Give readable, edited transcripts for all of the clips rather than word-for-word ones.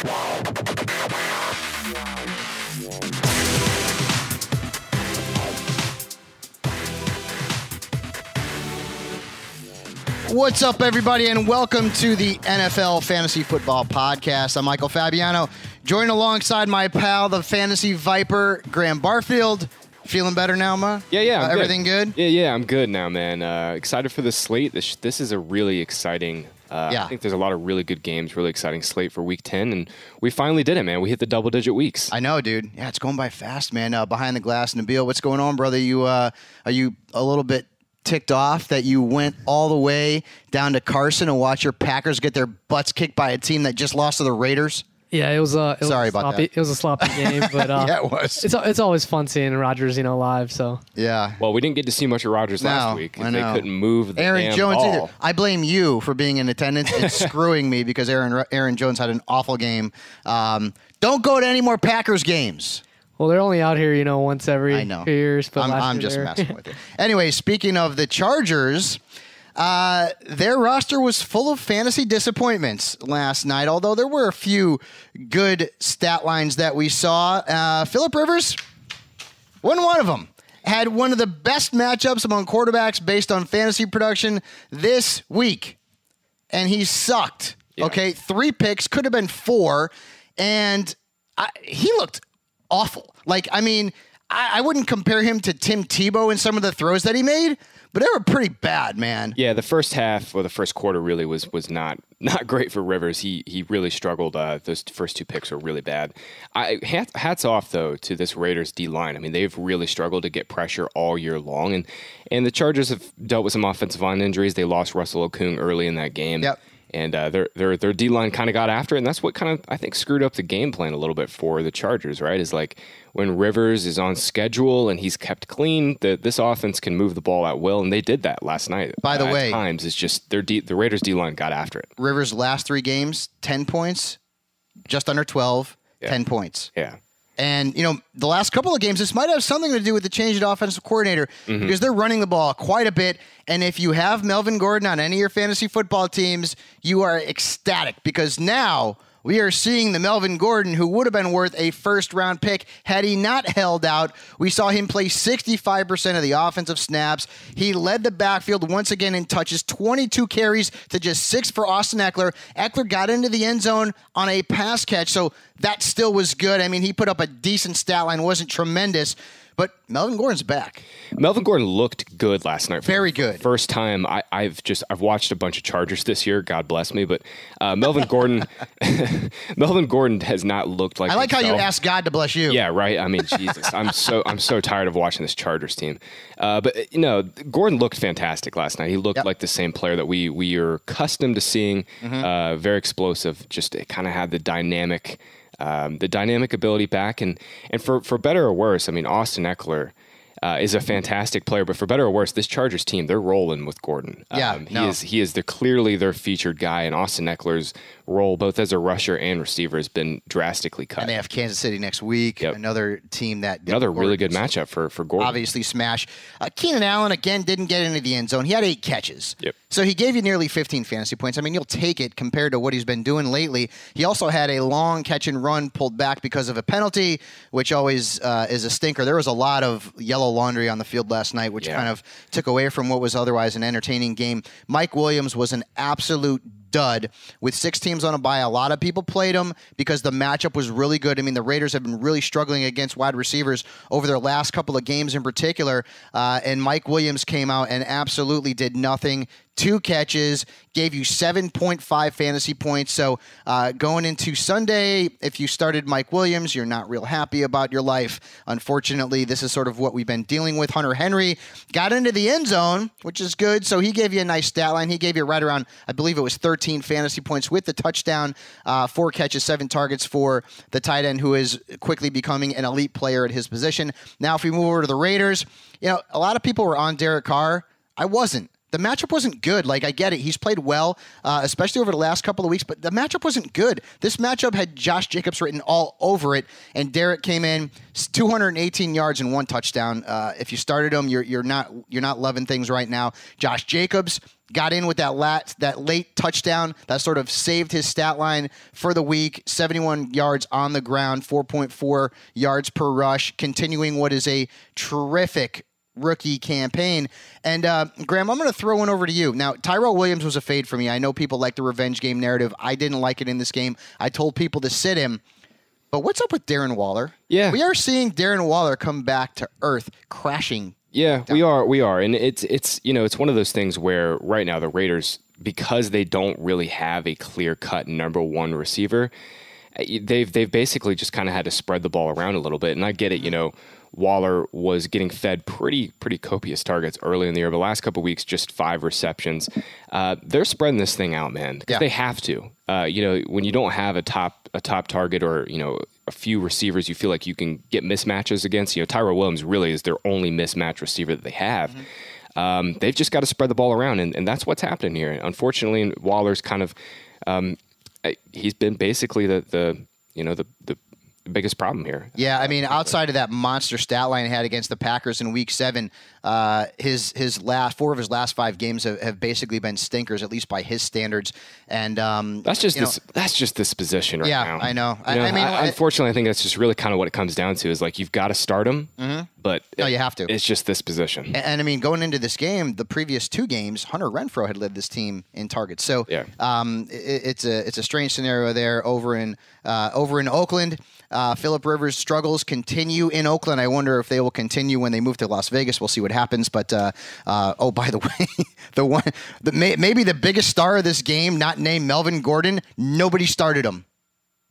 What's up, everybody, and welcome to the NFL Fantasy Football Podcast. I'm Michael Fabiano, joined alongside my pal, the Fantasy Viper, Graham Barfield. Feeling better now, Ma? Yeah. Everything good? Yeah, I'm good now, man. Excited for the slate. This is a really exciting. I think there's a lot of really good games, really exciting slate for Week 10, and we finally did it, man. We hit the double-digit weeks. I know, dude. Yeah, it's going by fast, man. Behind the glass, Nabil, what's going on, brother? Are you a little bit ticked off that you went all the way down to Carson and watched your Packers get their butts kicked by a team that just lost to the Raiders? Yeah, it was a sloppy game, but yeah, it was. It's always fun seeing Rodgers, live. So yeah. Well, we didn't get to see much of Rodgers last week because they couldn't move the Aaron damn Jones ball. either. I blame you for being in attendance and screwing me because Aaron Jones had an awful game. Don't go to any more Packers games. Well, they're only out here, once every few years. But I'm just messing with it. Anyway, speaking of the Chargers, their roster was full of fantasy disappointments last night, although there were a few good stat lines that we saw. Phillip Rivers, wasn't one of them. Had one of the best matchups among quarterbacks based on fantasy production this week, and he sucked. Yeah. Okay, 3 picks, could have been 4, and he looked awful. I wouldn't compare him to Tim Tebow in some of the throws that he made, but they were pretty bad, man. Yeah, the first half or the first quarter really was not great for Rivers. He really struggled. Those first 2 picks were really bad. Hats off, though, to this Raiders D-line. I mean, they've really struggled to get pressure all year long, and the Chargers have dealt with some offensive line injuries. They lost Russell Okung early in that game. Yep. And their D-line kind of got after it, and that's what kind of, I think, screwed up the game plan a little bit for the Chargers, right? Is like when Rivers is on schedule and he's kept clean, this offense can move the ball at will, and they did that last night. By the way, at times, it's just the Raiders D-line got after it. Rivers' last 3 games, 10 points, just under 12, 10 points. Yeah. And, the last couple of games, this might have something to do with the change of offensive coordinator because they're running the ball quite a bit. And if you have Melvin Gordon on any of your fantasy football teams, you are ecstatic because now we are seeing the Melvin Gordon who would have been worth a first-round pick had he not held out. We saw him play 65% of the offensive snaps. He led the backfield once again in touches, 22 carries to just 6 for Austin Eckler. Eckler got into the end zone on a pass catch, so that still was good. I mean, he put up a decent stat line, wasn't tremendous, but Melvin Gordon's back. Melvin Gordon looked good last night. Very good. First time I've watched a bunch of Chargers this year. God bless me, but Melvin Gordon has not looked like. I like himself. How you ask God to bless you. Yeah, right. I mean, Jesus, I'm so tired of watching this Chargers team. But Gordon looked fantastic last night. He looked like the same player that we are accustomed to seeing. Very explosive. Just it kind of had the dynamic ability back, and for better or worse, I mean, Austin Eckler is a fantastic player, but for better or worse, this Chargers team, they're rolling with Gordon. He is clearly their featured guy, and Austin Eckler's role, both as a rusher and receiver, has been drastically cut. And they have Kansas City next week, another team that... Another really good matchup for Gordon. Obviously smash. Keenan Allen, again, didn't get into the end zone. He had 8 catches. Yep. So he gave you nearly 15 fantasy points. I mean, you'll take it compared to what he's been doing lately. He also had a long catch and run pulled back because of a penalty, which always is a stinker. There was a lot of yellow laundry on the field last night, which kind of took away from what was otherwise an entertaining game. Mike Williams was an absolute dud. With 6 teams on a bye, a lot of people played him because the matchup was really good. I mean, the Raiders have been really struggling against wide receivers over their last couple of games in particular, and Mike Williams came out and absolutely did nothing. 2 catches, gave you 7.5 fantasy points. So going into Sunday, if you started Mike Williams, you're not real happy about your life. Unfortunately, this is sort of what we've been dealing with. Hunter Henry got into the end zone, which is good. So he gave you a nice stat line. He gave you right around, I believe it was 13 fantasy points with the touchdown, 4 catches, 7 targets for the tight end who is quickly becoming an elite player at his position. Now, if we move over to the Raiders, a lot of people were on Derek Carr. I wasn't. The matchup wasn't good. I get it. He's played well, especially over the last couple of weeks, but the matchup wasn't good. This matchup had Josh Jacobs written all over it, and Derek came in 218 yards and 1 touchdown. If you started him, you're not loving things right now. Josh Jacobs got in with that late touchdown that sort of saved his stat line for the week. 71 yards on the ground, 4.4 yards per rush, continuing what is a terrific rookie campaign. And Graham, I'm going to throw one over to you. Now, Tyrell Williams was a fade for me. I know people like the revenge game narrative. I didn't like it in this game. I told people to sit him. But what's up with Darren Waller? Yeah. We are seeing Darren Waller come back to earth, crashing. Yeah, down. We are. And it's one of those things where right now the Raiders, because they don't really have a clear-cut number one receiver, they've basically just kind of had to spread the ball around a little bit. And I get it, Waller was getting fed pretty copious targets early in the year. The last couple of weeks, just 5 receptions. They're spreading this thing out, man. Because they have to. When you don't have a top target or a few receivers, you feel like you can get mismatches against. Tyrell Williams really is their only mismatch receiver that they have. Mm-hmm. They've just got to spread the ball around, and that's what's happening here. Unfortunately, Waller's kind of he's been basically the biggest problem here. Yeah, I mean, outside of that monster stat line he had against the Packers in Week 7, his last 4 of his last 5 games have basically been stinkers, at least by his standards. And that's just this position right now. Yeah, I know. Unfortunately, I think that's just really kind of what it comes down to is like you've got to start him, but you have to. It's just this position. And I mean, going into this game, the previous 2 games, Hunter Renfrow had led this team in targets. So it's a strange scenario there over in Oakland. Phillip Rivers' struggles continue in Oakland. I wonder if they will continue when they move to Las Vegas. We'll see what happens. But by the way, maybe the biggest star of this game, not named Melvin Gordon, nobody started him.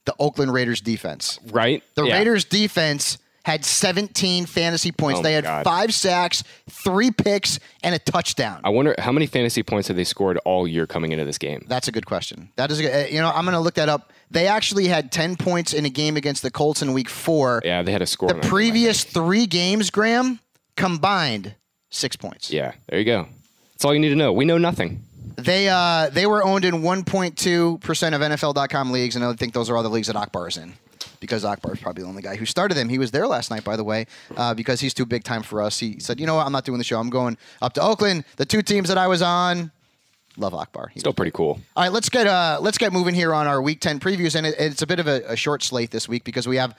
The Oakland Raiders defense. Right. The Raiders defense had 17 fantasy points. They had 5 sacks, 3 picks, and a touchdown. I wonder how many fantasy points have they scored all year coming into this game? That's a good question. That is, I'm going to look that up. They actually had 10 points in a game against the Colts in Week 4. Yeah, they had a score. The previous 3 games, Graham, combined 6 points. Yeah, there you go. That's all you need to know. We know nothing. They were owned in 1.2% of NFL.com leagues, and I think those are all the leagues that Akbar is in. Because Akbar is probably the only guy who started him. He was there last night, by the way, because he's too big time for us. He said, you know what, I'm not doing the show. I'm going up to Oakland. The 2 teams that I was on, love Akbar. Still pretty cool. All right, let's get moving here on our Week 10 previews. And it's a bit of a short slate this week because we have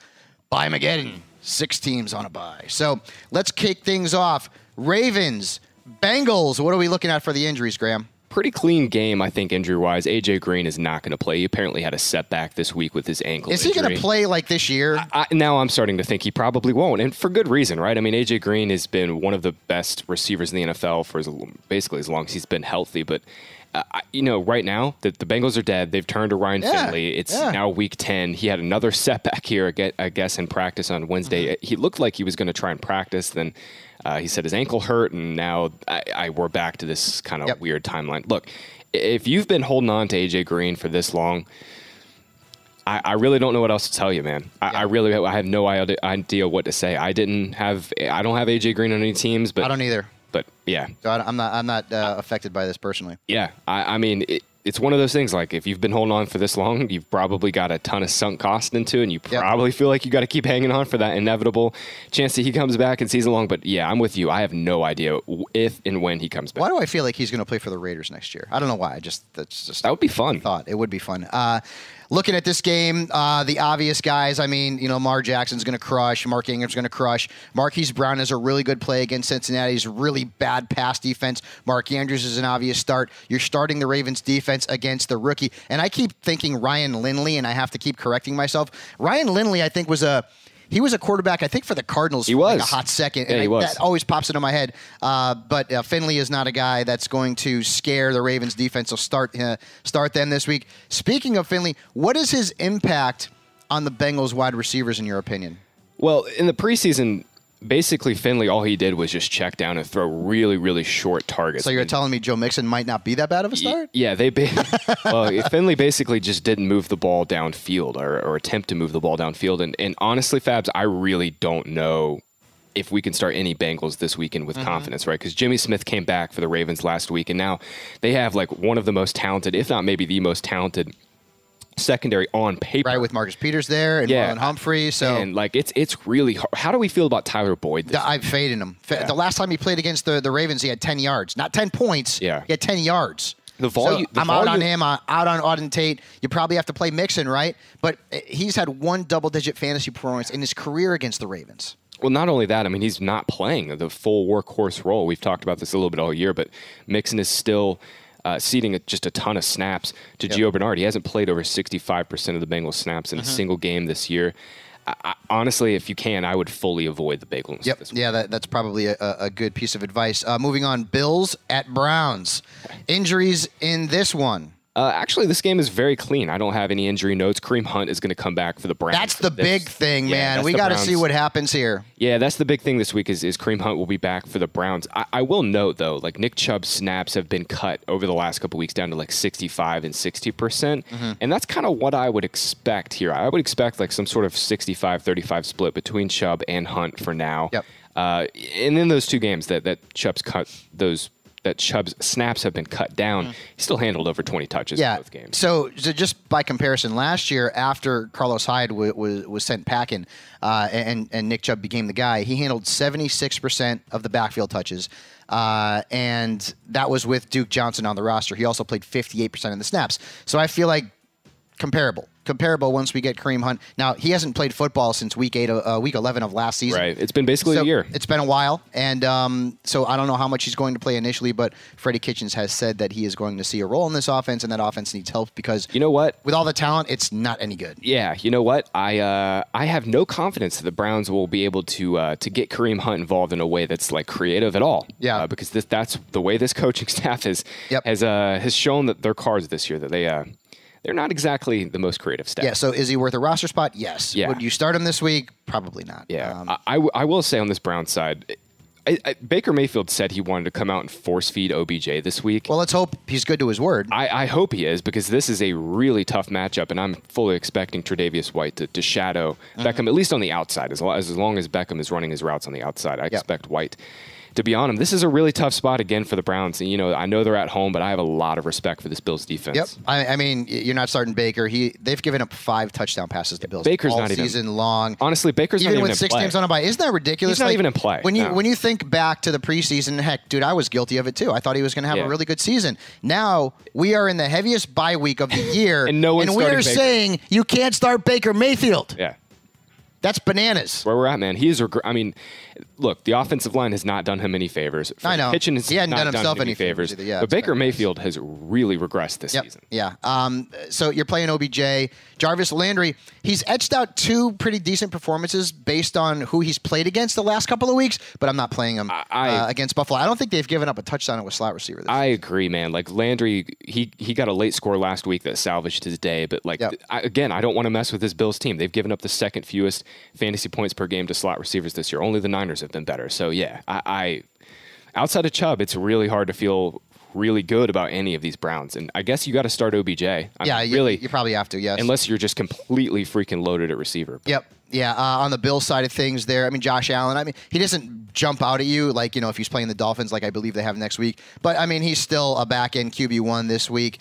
bye-mageddon. 6 teams on a bye. So let's kick things off. Ravens, Bengals. What are we looking at for the injuries, Graham? Pretty clean game, I think, injury-wise. A.J. Green is not going to play. He apparently had a setback this week with his ankle injury. Is he going to play like this year? Now I'm starting to think he probably won't, and for good reason, right? I mean, A.J. Green has been one of the best receivers in the NFL for basically as long as he's been healthy, but right now, the Bengals are dead. They've turned to Ryan Finley. It's now Week 10. He had another setback here, I guess, in practice on Wednesday. Mm-hmm. He looked like he was going to try and practice, then he said his ankle hurt, and now we're back to this kind of weird timeline. Look, if you've been holding on to A.J. Green for this long, I really don't know what else to tell you, man. I have no idea what to say. I don't have A.J. Green on any teams, but I don't either. But yeah, so I'm not affected by this personally. Yeah, I mean, it's one of those things. Like if you've been holding on for this long, you've probably got a ton of sunk cost into it, and you probably feel like you got to keep hanging on for that inevitable chance that he comes back and season long. But yeah, I'm with you. I have no idea if and when he comes back. Why do I feel like he's going to play for the Raiders next year? I don't know why. That would be fun. It would be fun. Looking at this game, the obvious guys, I mean, Lamar Jackson's going to crush. Mark Ingram's going to crush. Marquise Brown is a really good play against Cincinnati's really bad pass defense. Mark Andrews is an obvious start. You're starting the Ravens defense against the rookie. And I keep thinking Ryan Lindley, and I have to keep correcting myself. Ryan Lindley, I think, was a quarterback, I think, for the Cardinals for like a hot second. Yeah, and that always pops into my head. But Finley is not a guy that's going to scare the Ravens defense. So start them this week. Speaking of Finley, what is his impact on the Bengals wide receivers, in your opinion? Well, in the preseason, basically Finley, all he did was just check down and throw really, really short targets. So you're telling me Joe Mixon might not be that bad of a start? Yeah, Finley basically just didn't move the ball downfield or attempt to move the ball downfield. And honestly, Fabs, I really don't know if we can start any Bengals this weekend with confidence, right? Because Jimmy Smith came back for the Ravens last week, and now they have like one of the most talented, if not maybe the most talented secondary on paper. Right, with Marcus Peters there and Marlon Humphrey. So and like it's really hard. How do we feel about Tyler Boyd? I've faded him. The last time he played against the Ravens, he had 10 yards. Not 10 points. Yeah. He had 10 yards. The volume. So I'm out on him. I'm out on Auden Tate. You probably have to play Mixon, right? But he's had one double-digit fantasy performance in his career against the Ravens. Well, not only that, I mean, he's not playing the full workhorse role. We've talked about this a little bit all year, but Mixon is still ceding just a ton of snaps to Gio Bernard. He hasn't played over 65% of the Bengals snaps in a single game this year. Honestly, if you can, I would fully avoid the Bengals. Yep. Yeah, that's probably a good piece of advice. Moving on, Bills at Browns. Injuries in this one. Actually, this game is very clean. I don't have any injury notes. Kareem Hunt is going to come back for the Browns. That's the big thing, man. We got to see what happens here. Yeah, that's the big thing this week is Kareem Hunt will be back for the Browns. I will note, though, like Nick Chubb's snaps have been cut over the last couple weeks down to like 65 and 60%. And that's kind of what I would expect here. I would expect like some sort of 65-35 split between Chubb and Hunt for now. Yep. And in those two games that Chubb's cut those – that Chubb's snaps have been cut down, he still handled over 20 touches in both games. So just by comparison, last year after Carlos Hyde was sent packing and Nick Chubb became the guy, he handled 76% of the backfield touches. And that was with Duke Johnson on the roster. He also played 58% of the snaps. So I feel like comparable once we get Kareem Hunt. Now, he hasn't played football since week 11 of last season. Right. It's been basically a year. It's been a while. And so I don't know how much he's going to play initially, but Freddie Kitchens has said that he is going to see a role in this offense, and that offense needs help because, you know what? With all the talent, it's not any good. Yeah. You know what? I have no confidence that the Browns will be able to get Kareem Hunt involved in a way that's like creative at all. Yeah. Because that's the way this coaching staff has shown that their cards this year, that they're not exactly the most creative staff. Yeah, so is he worth a roster spot? Yes. Yeah. Would you start him this week? Probably not. Yeah. I will say on this Browns side, Baker Mayfield said he wanted to come out and force feed OBJ this week. Well, let's hope he's good to his word. I hope he is, because this is a really tough matchup, and I'm fully expecting Tre'Davious White to shadow Beckham, at least on the outside. As long as Beckham is running his routes on the outside, I expect White to be on him. This is a really tough spot again for the Browns. And, I know they're at home, but I have a lot of respect for this Bills defense. Yep. I mean, you're not starting Baker. They've given up 5 touchdown passes to Bills Baker's all not even season long. Honestly, Baker's not even in play. Even with 6 games on a bye. Isn't that ridiculous? He's not even in play. When you think back to the preseason, heck, dude, I was guilty of it too. I thought he was going to have a really good season. Now, we are in the heaviest bye week of the year, and we are saying you can't start Baker Mayfield. Yeah. That's bananas. Where we're at, man. Look, the offensive line has not done him any favors. I know. Kitchen has he hadn't not done himself any favors. Either. Yeah, but Baker Mayfield has really regressed this season. Yeah. So you're playing OBJ. Jarvis Landry, he's etched out 2 pretty decent performances based on who he's played against the last couple of weeks, but I'm not playing him against Buffalo. I don't think they've given up a touchdown with slot receiver. I agree, man. Like Landry, he got a late score last week that salvaged his day, but I don't want to mess with this Bills team. They've given up the second fewest fantasy points per game to slot receivers this year. Only the Niners have been better. So yeah, I outside of Chubb, it's really hard to feel really good about any of these Browns. And I guess you got to start OBJ. You probably have to, yes. Unless you're just completely freaking loaded at receiver. Yep. Yeah, on the Bills side of things there, I mean, Josh Allen, he doesn't jump out at you like, if he's playing the Dolphins like I believe they have next week. But, he's still a back-end QB1 this week.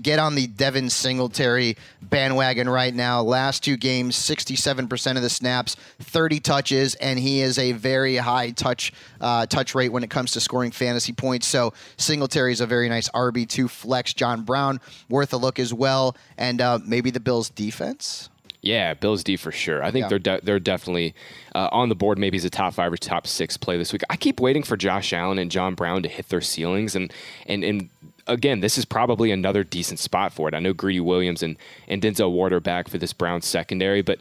Get on the Devin Singletary bandwagon right now. Last 2 games, 67% of the snaps, 30 touches, and he is a very high touch rate when it comes to scoring fantasy points. So Singletary is a very nice RB2 flex. John Brown, worth a look as well. And maybe the Bills' defense? Yeah, Bills D for sure. I think they're definitely on the board. Maybe as a top 5 or top 6 play this week. I keep waiting for Josh Allen and John Brown to hit their ceilings, and again, this is probably another decent spot for it. I know Greedy Williams and Denzel Ward are back for this Browns secondary, but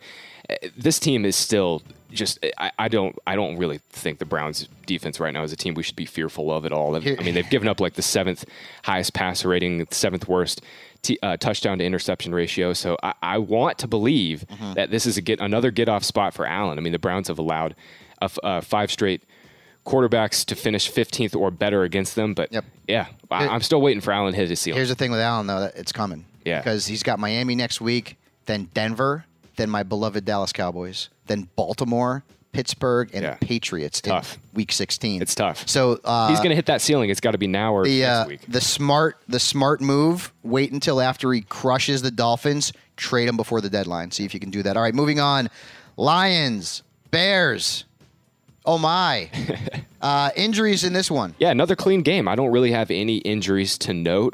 this team is still just. I don't really think the Browns defense right now is a team we should be fearful of at all. They've given up like the 7th highest passer rating, the 7th worst touchdown to interception ratio. So I want to believe that this is another get-off spot for Allen. The Browns have allowed 5 straight quarterbacks to finish 15th or better against them. But I'm still waiting for Allen to hit his ceiling. Here's the thing with Allen, though, that it's coming. Yeah. Because he's got Miami next week, then Denver, then my beloved Dallas Cowboys, then Baltimore, Pittsburgh, and the Patriots in Week 16. It's tough. So he's going to hit that ceiling. It's got to be now or next week. The smart move, wait until after he crushes the Dolphins, trade him before the deadline. See if you can do that. All right, moving on. Lions, Bears. Oh, my. Injuries in this one. Yeah, another clean game. I don't really have any injuries to note.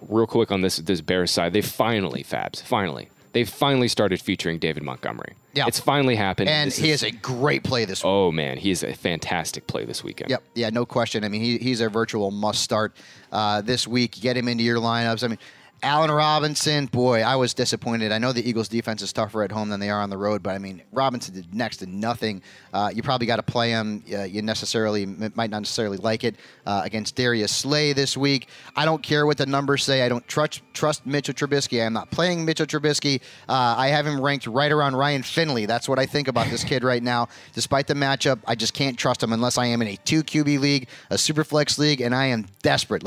Real quick on this Bears side, they finally started featuring David Montgomery. Yeah. It's finally happened. And he is a great play this week. Oh, man. He is a fantastic play this weekend. Yep. Yeah, no question. I mean, he's a virtual must-start this week. Get him into your lineups. I mean, Allen Robinson, boy, I was disappointed. I know the Eagles' defense is tougher at home than they are on the road, but, I mean, Robinson did next to nothing. You probably got to play him. You might not necessarily like it against Darius Slay this week. I don't care what the numbers say. I don't trust Mitchell Trubisky. I'm not playing Mitchell Trubisky. I have him ranked right around Ryan Finley. That's what I think about this kid right now. Despite the matchup, I just can't trust him unless I am in a 2 QB league, a Superflex league, and I am desperate.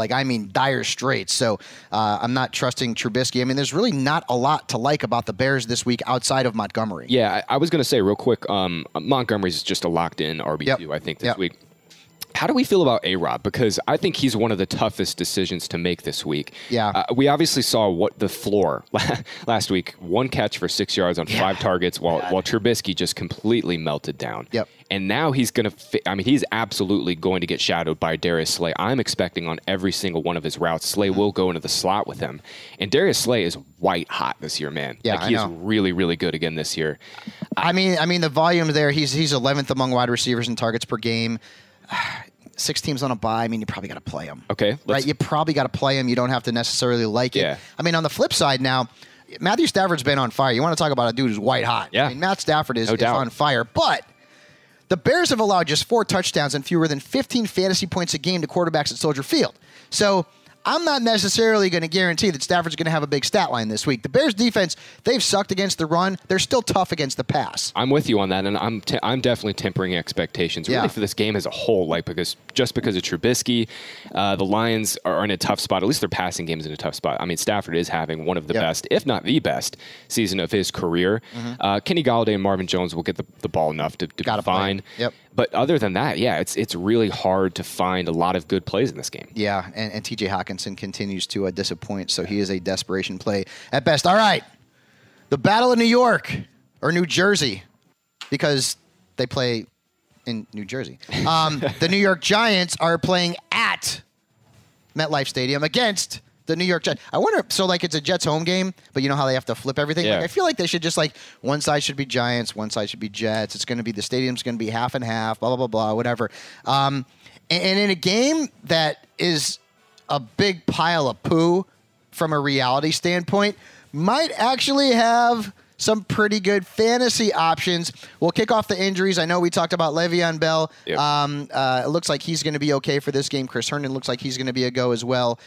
Dire straits. So I'm not trusting Trubisky. I mean, there's really not a lot to like about the Bears this week outside of Montgomery. Yeah, I was going to say real quick, Montgomery's just a locked-in RB2, I think, this week. How do we feel about A-Rob? Because I think he's one of the toughest decisions to make this week. Yeah. We obviously saw what the floor last week. 1 catch for 6 yards on 5 targets while Trubisky just completely melted down. Yep. And now he's going to he's absolutely going to get shadowed by Darius Slay. I'm expecting on every single one of his routes, Slay will go into the slot with him. And Darius Slay is white hot this year, man. Yeah, he is really, really good again this year. I mean, the volume there, he's 11th among wide receivers in targets per game. 6 teams on a bye. I mean, you probably got to play him. Okay. Right? You probably got to play him. You don't have to necessarily like it. Yeah. I mean, on the flip side now, Matthew Stafford's been on fire. You want to talk about a dude who's white hot. Yeah. I mean, Matt Stafford is doubt. on fire. But the Bears have allowed just 4 touchdowns and fewer than 15 fantasy points a game to quarterbacks at Soldier Field. So I'm not necessarily going to guarantee that Stafford's going to have a big stat line this week. The Bears defense, they've sucked against the run. They're still tough against the pass. I'm with you on that, and I'm definitely tempering expectations really for this game as a whole. Because of Trubisky, the Lions are in a tough spot. At least their passing game is in a tough spot. I mean, Stafford is having one of the best, if not the best, season of his career. Kenny Galladay and Marvin Jones will get the ball enough to be fine. Yep. But other than that, it's really hard to find a lot of good plays in this game. Yeah, and T.J. Hawkinson continues to disappoint, so he is a desperation play at best. All right, the Battle of New York, or New Jersey, because they play in New Jersey. The New York Giants are playing at MetLife Stadium against the New York Jets. I wonder, it's a Jets home game, but you know how they have to flip everything? Yeah. I feel like they should just, one side should be Giants, one side should be Jets. It's going to be, the stadium's going to be half and half, blah, blah, blah, blah, whatever. And in a game that is a big pile of poo from a reality standpoint, might actually have some pretty good fantasy options. We'll kick off the injuries. I know we talked about Le'Veon Bell. Yep. It looks like he's going to be okay for this game. Chris Herndon looks like he's going to be a go as well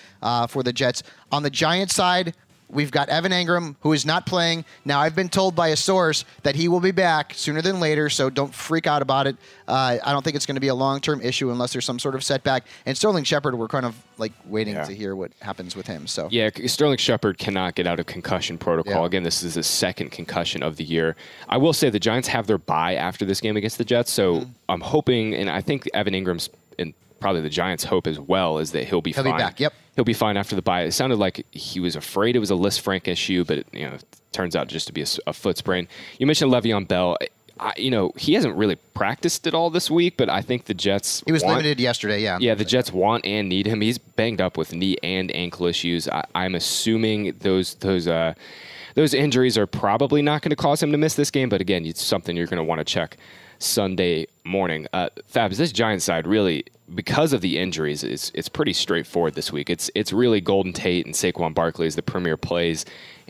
for the Jets. On the Giants side, we've got Evan Engram, who is not playing. Now, I've been told by a source that he will be back sooner than later, so don't freak out about it. I don't think it's going to be a long-term issue unless there's some sort of setback. And Sterling Shepard, we're kind of waiting to hear what happens with him. So yeah, Sterling Shepard cannot get out of concussion protocol. Yeah. Again, this is his 2nd concussion of the year. I will say the Giants have their bye after this game against the Jets, so I'm hoping, and I think Evan Ingram's in probably the Giants' hope as well, is that he'll be fine. He'll be back, yep. He'll be fine after the bye. It sounded like he was afraid it was a Lisfranc issue, but it turns out just to be a foot sprain. You mentioned Le'Veon Bell. He hasn't really practiced at all this week, but I think the Jets... He was limited yesterday, yeah. Yeah, the Jets want and need him. He's banged up with knee and ankle issues. I'm assuming those injuries are probably not going to cause him to miss this game, but again, it's something you're going to want to check Sunday morning. Fabs, this Giants side really, because of the injuries, it's pretty straightforward this week. It's really Golden Tate and Saquon Barkley as the premier plays.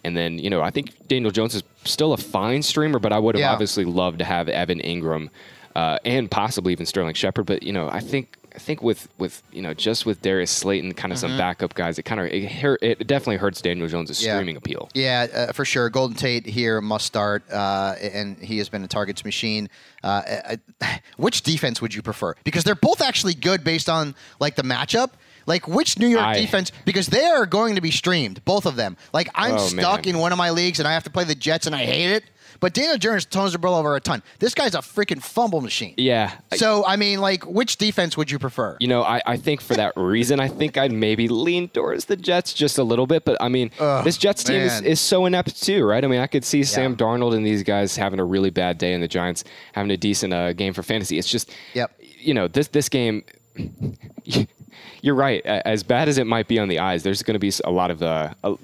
And then, I think Daniel Jones is still a fine streamer, but I would have obviously loved to have Evan Engram and possibly even Sterling Shepard. But, I think with just with Darius Slayton, kind of some backup guys, it definitely hurts Daniel Jones' streaming appeal. Yeah, for sure. Golden Tate here must start, and he has been a targets machine. Which defense would you prefer? Because they're both actually good based on the matchup. Which New York defense? Because they are going to be streamed, both of them. I'm stuck in one of my leagues, and I have to play the Jets, and I hate it. But Daniel Jones turns the ball over a ton. This guy's a freaking fumble machine. Yeah. So, I mean, like, which defense would you prefer? I think for that reason, I think I'd maybe lean towards the Jets just a little bit. But, I mean, this Jets team is so inept too, right? I mean, I could see Sam Darnold and these guys having a really bad day and the Giants having a decent game for fantasy. It's just, this game... You're right. As bad as it might be on the eyes, there's going to be a lot of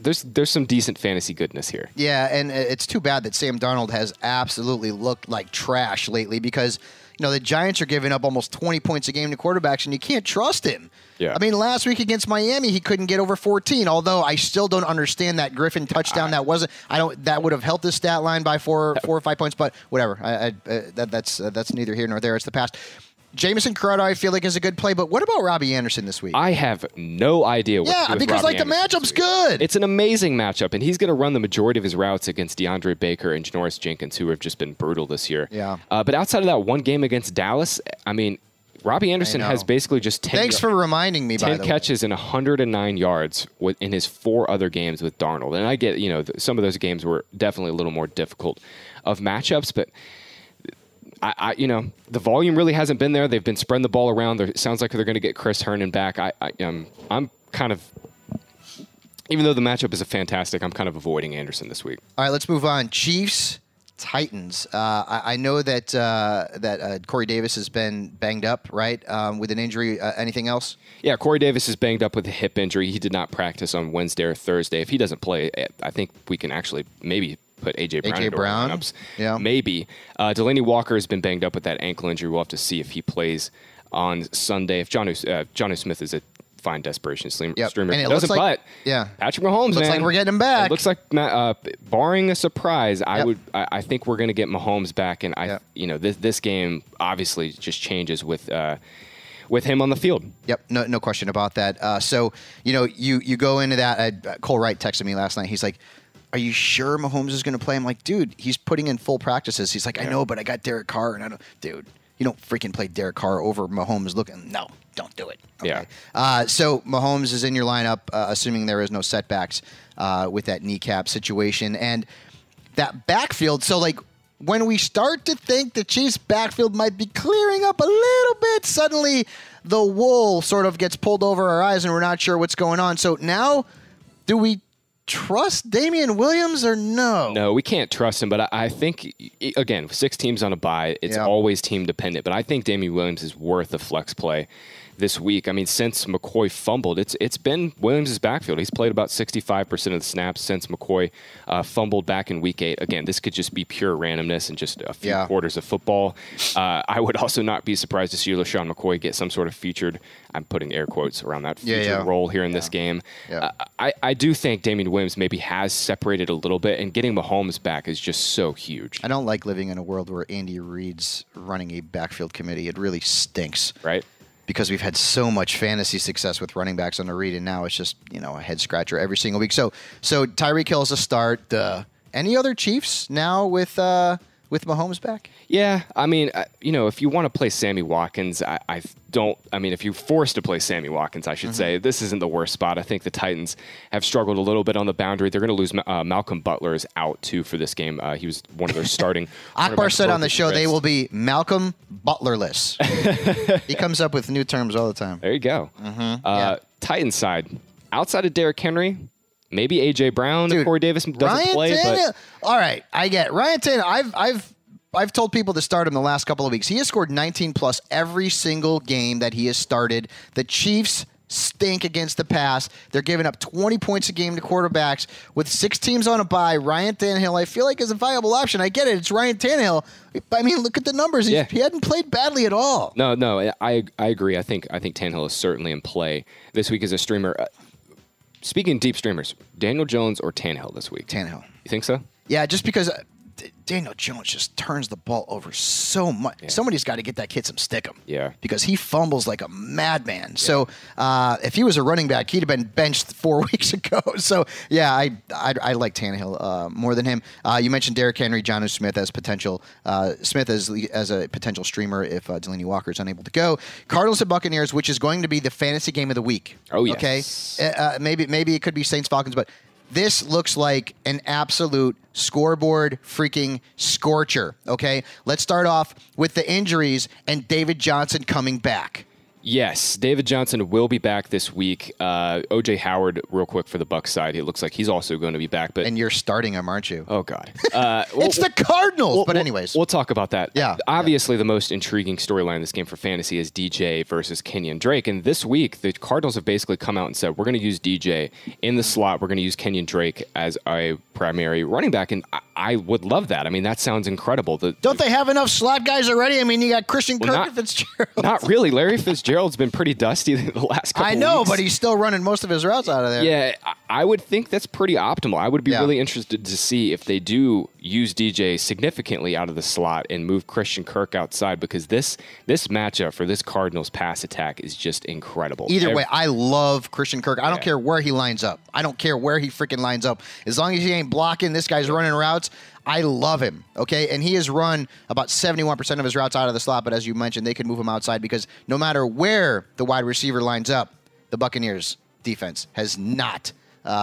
there's some decent fantasy goodness here. Yeah, and it's too bad that Sam Darnold has absolutely looked like trash lately because the Giants are giving up almost 20 points a game to quarterbacks, and you can't trust him. Yeah. I mean, last week against Miami, he couldn't get over 14. Although I still don't understand that Griffin touchdown. That would have helped his stat line by 4 or 5 points. But whatever. That's neither here nor there. It's the past. Jamison Crowder, I feel like, is a good play, but what about Robbie Anderson this week? I have no idea what to do with because Robbie the matchup's good. It's an amazing matchup, and he's going to run the majority of his routes against DeAndre Baker and Janoris Jenkins, who have just been brutal this year. Yeah. But outside of that one game against Dallas, I mean, Robbie Anderson has basically just 10 Thanks for reminding me, by the way. 10 catches and 109 yards in his 4 other games with Darnold. And I get, some of those games were definitely a little more difficult of matchups, but... the volume really hasn't been there. They've been spreading the ball around. It sounds like they're going to get Chris Herndon back. I'm kind of, even though the matchup is fantastic, I'm kind of avoiding Anderson this week. All right, let's move on. Chiefs, Titans. I know that Corey Davis has been banged up, right, with an injury. Anything else? Yeah, Corey Davis is banged up with a hip injury. He did not practice on Wednesday or Thursday. If he doesn't play, I think we can actually maybe put A.J. Brown into our lineups. Yeah. Maybe. Delaney Walker has been banged up with that ankle injury. We'll have to see if he plays on Sunday. If Jonnu Smith is a fine desperation streamer. And it doesn't, like, Patrick Mahomes, looks like we're getting him back. It looks like, barring a surprise, I think we're going to get Mahomes back. And this game obviously just changes with him on the field. Yep, no question about that. So you go into that. Cole Wright texted me last night. He's like, are you sure Mahomes is going to play? I'm like, dude, he's putting in full practices. He's like, I know, but I got Derek Carr, and you don't freaking play Derek Carr over Mahomes. No, don't do it. Okay. Yeah. So Mahomes is in your lineup, assuming there is no setbacks with that kneecap situation. And that backfield, so like when we start to think the Chiefs' backfield might be clearing up a little bit, suddenly the wool sort of gets pulled over our eyes and we're not sure what's going on. So now, do we trust Damian Williams or no? No, we can't trust him, but I think, again, with 6 teams on a bye, it's always team dependent, but I think Damian Williams is worth a flex play this week. I mean, since McCoy fumbled, it's been Williams' backfield. He's played about 65% of the snaps since McCoy fumbled back in Week 8. Again, this could just be pure randomness and just a few quarters of football. I would also not be surprised to see LaShawn McCoy get some sort of featured, I'm putting air quotes around that, featured role here in this game. Yeah. I do think Damian Williams maybe has separated a little bit, and getting Mahomes back is just so huge. I don't like living in a world where Andy Reid's running a backfield committee. It really stinks. Right. Because we've had so much fantasy success with running backs under Reid, and now it's just, a head scratcher every single week. So Tyreek Hill is a start. Any other Chiefs now with Mahomes back? Yeah, I mean, if you want to play Sammy Watkins, if you're forced to play Sammy Watkins, I should say, this isn't the worst spot. I think the Titans have struggled a little bit on the boundary. They're going to lose. Malcolm Butler is out, too, for this game. He was one of their starting. Akbar said on the show they will be Malcolm Butlerless. He comes up with new terms all the time. There you go. Titans side, outside of Derrick Henry, maybe A.J. Brown if Corey Davis doesn't play. But all right, I get it. Ryan Tannehill, I've told people to start him the last couple of weeks. He has scored 19-plus every single game that he has started. The Chiefs stink against the pass. They're giving up 20 points a game to quarterbacks. With 6 teams on a bye, Ryan Tannehill, I feel like, is a viable option. I get it. It's Ryan Tannehill. I mean, look at the numbers. He hadn't played badly at all. No, I agree. I think Tannehill is certainly in play this week as a streamer. Speaking of deep streamers, Daniel Jones or Tannehill this week? Tannehill. You think so? Yeah, just because Daniel Jones just turns the ball over so much. Yeah. Somebody's got to get that kid some stickum. Yeah. Because he fumbles like a madman. Yeah. So if he was a running back, he'd have been benched 4 weeks ago. So, yeah, I like Tannehill more than him. You mentioned Derrick Henry, Jonnu Smith as potential. Smith as a potential streamer if Delaney Walker is unable to go. Cardinals and Buccaneers, which is going to be the fantasy game of the week. Oh, yes. Okay? Maybe it could be Saints-Falcons, but This looks like an absolute scoreboard freaking scorcher, okay? Let's start off with the injuries and David Johnson coming back. Yes, David Johnson will be back this week. O.J. Howard, real quick for the Bucs side, it looks like he's also going to be back. But and you're starting him, aren't you? Oh, God. It's the Cardinals, but anyways. We'll talk about that. Yeah. Obviously, the most intriguing storyline in this game for fantasy is DJ versus Kenyan Drake. And this week, the Cardinals have basically come out and said, we're going to use DJ in the slot. We're going to use Kenyan Drake as a primary running back. And I would love that. I mean, that sounds incredible. Don't they have enough slot guys already? I mean, you got Christian Kirk and Fitzgerald. Not really. Larry Fitzgerald's been pretty dusty the last couple of weeks. But he's still running most of his routes out of there. Yeah, I would think that's pretty optimal. I would be really interested to see if they do use DJ significantly out of the slot and move Christian Kirk outside, because this matchup for this Cardinals pass attack is just incredible. Either way, I love Christian Kirk. I don't care where he lines up. I don't care where he freaking lines up. As long as he ain't blocking, this guy's running routes. I love him, okay? And he has run about 71% of his routes out of the slot, but as you mentioned, they can move him outside because no matter where the wide receiver lines up, the Buccaneers defense has not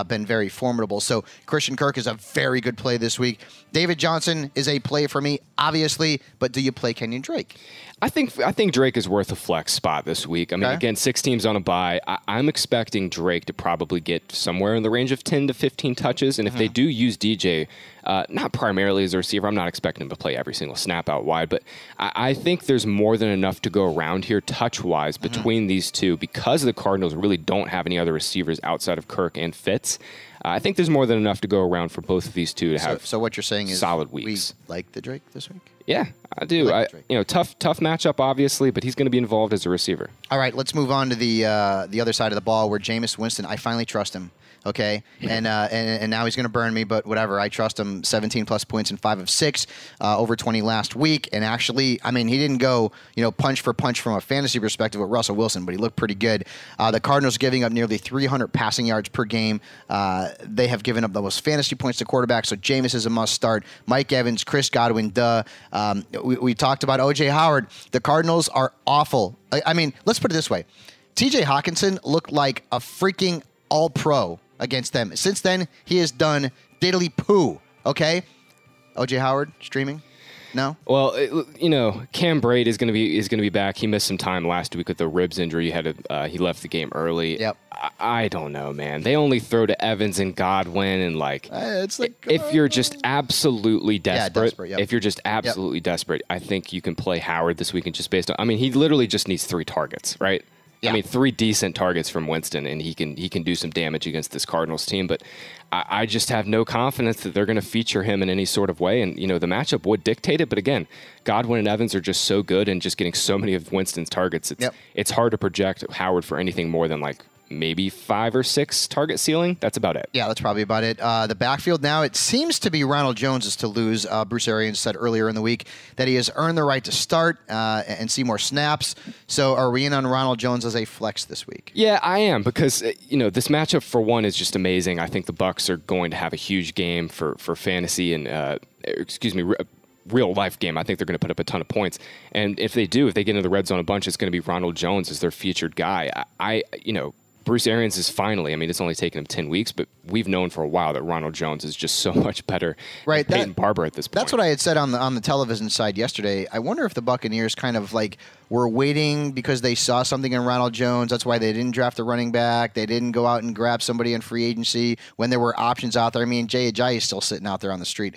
been very formidable. So Christian Kirk is a very good play this week. David Johnson is a play for me, obviously, but do you play Kenyan Drake? I think Drake is worth a flex spot this week. I mean, again, 6 teams on a bye. I'm expecting Drake to probably get somewhere in the range of 10 to 15 touches. And if they do use DJ, not primarily as a receiver, I'm not expecting him to play every single snap out wide, but I think there's more than enough to go around here touch-wise between these two, because the Cardinals really don't have any other receivers outside of Kirk and Fitz. I think there's more than enough to go around for both of these two to have. So what you're saying is solid weeks. We like the Drake this week? Yeah, I do. Tough matchup, obviously, but he's going to be involved as a receiver. All right, let's move on to the other side of the ball, where Jameis Winston, I finally trust him. Okay, and now he's going to burn me, but whatever. I trust him. 17-plus points in 5 of 6, over 20 last week. And actually, I mean, he didn't go punch for punch from a fantasy perspective with Russell Wilson, but he looked pretty good. The Cardinals giving up nearly 300 passing yards per game. They have given up the most fantasy points to quarterbacks, so Jameis is a must start. Mike Evans, Chris Godwin, we talked about O.J. Howard. The Cardinals are awful. I mean, let's put it this way. T.J. Hawkinson looked like a freaking all-pro against them. Since then, he has done diddly poo. Okay, O.J. Howard streaming. No. Well, Cam Brate is going to be back. He missed some time last week with the ribs injury. He left the game early. Yep. I don't know, man. They only throw to Evans and Godwin, and it's like if you're just absolutely desperate, yep. If you're just absolutely desperate, I think you can play Howard this week, and just based on, I mean, he literally just needs 3 targets, right? Yeah. I mean, 3 decent targets from Winston, and he can do some damage against this Cardinals team. But I just have no confidence that they're going to feature him in any sort of way. And, the matchup would dictate it. But again, Godwin and Evans are just so good, and just getting so many of Winston's targets, it's hard to project Howard for anything more than maybe 5 or 6 target ceiling. That's about it. Yeah, that's probably about it. The backfield now, it seems to be Ronald Jones's to lose. Bruce Arians said earlier in the week that he has earned the right to start and see more snaps. So are we in on Ronald Jones as a flex this week? Yeah, I am, because this matchup, for one, is just amazing. I think the Bucs are going to have a huge game for fantasy and real life game. I think they're going to put up a ton of points. And if they get into the red zone a bunch, it's going to be Ronald Jones as their featured guy. Bruce Arians is finally, I mean, it's only taken him 10 weeks, but we've known for a while that Ronald Jones is just so much better than Peyton Barber at this point. That's what I had said on the television side yesterday. I wonder if the Buccaneers kind of were waiting because they saw something in Ronald Jones. That's why they didn't draft a running back. They didn't go out and grab somebody in free agency when there were options out there. I mean, Jay Ajayi is still sitting out there on the street.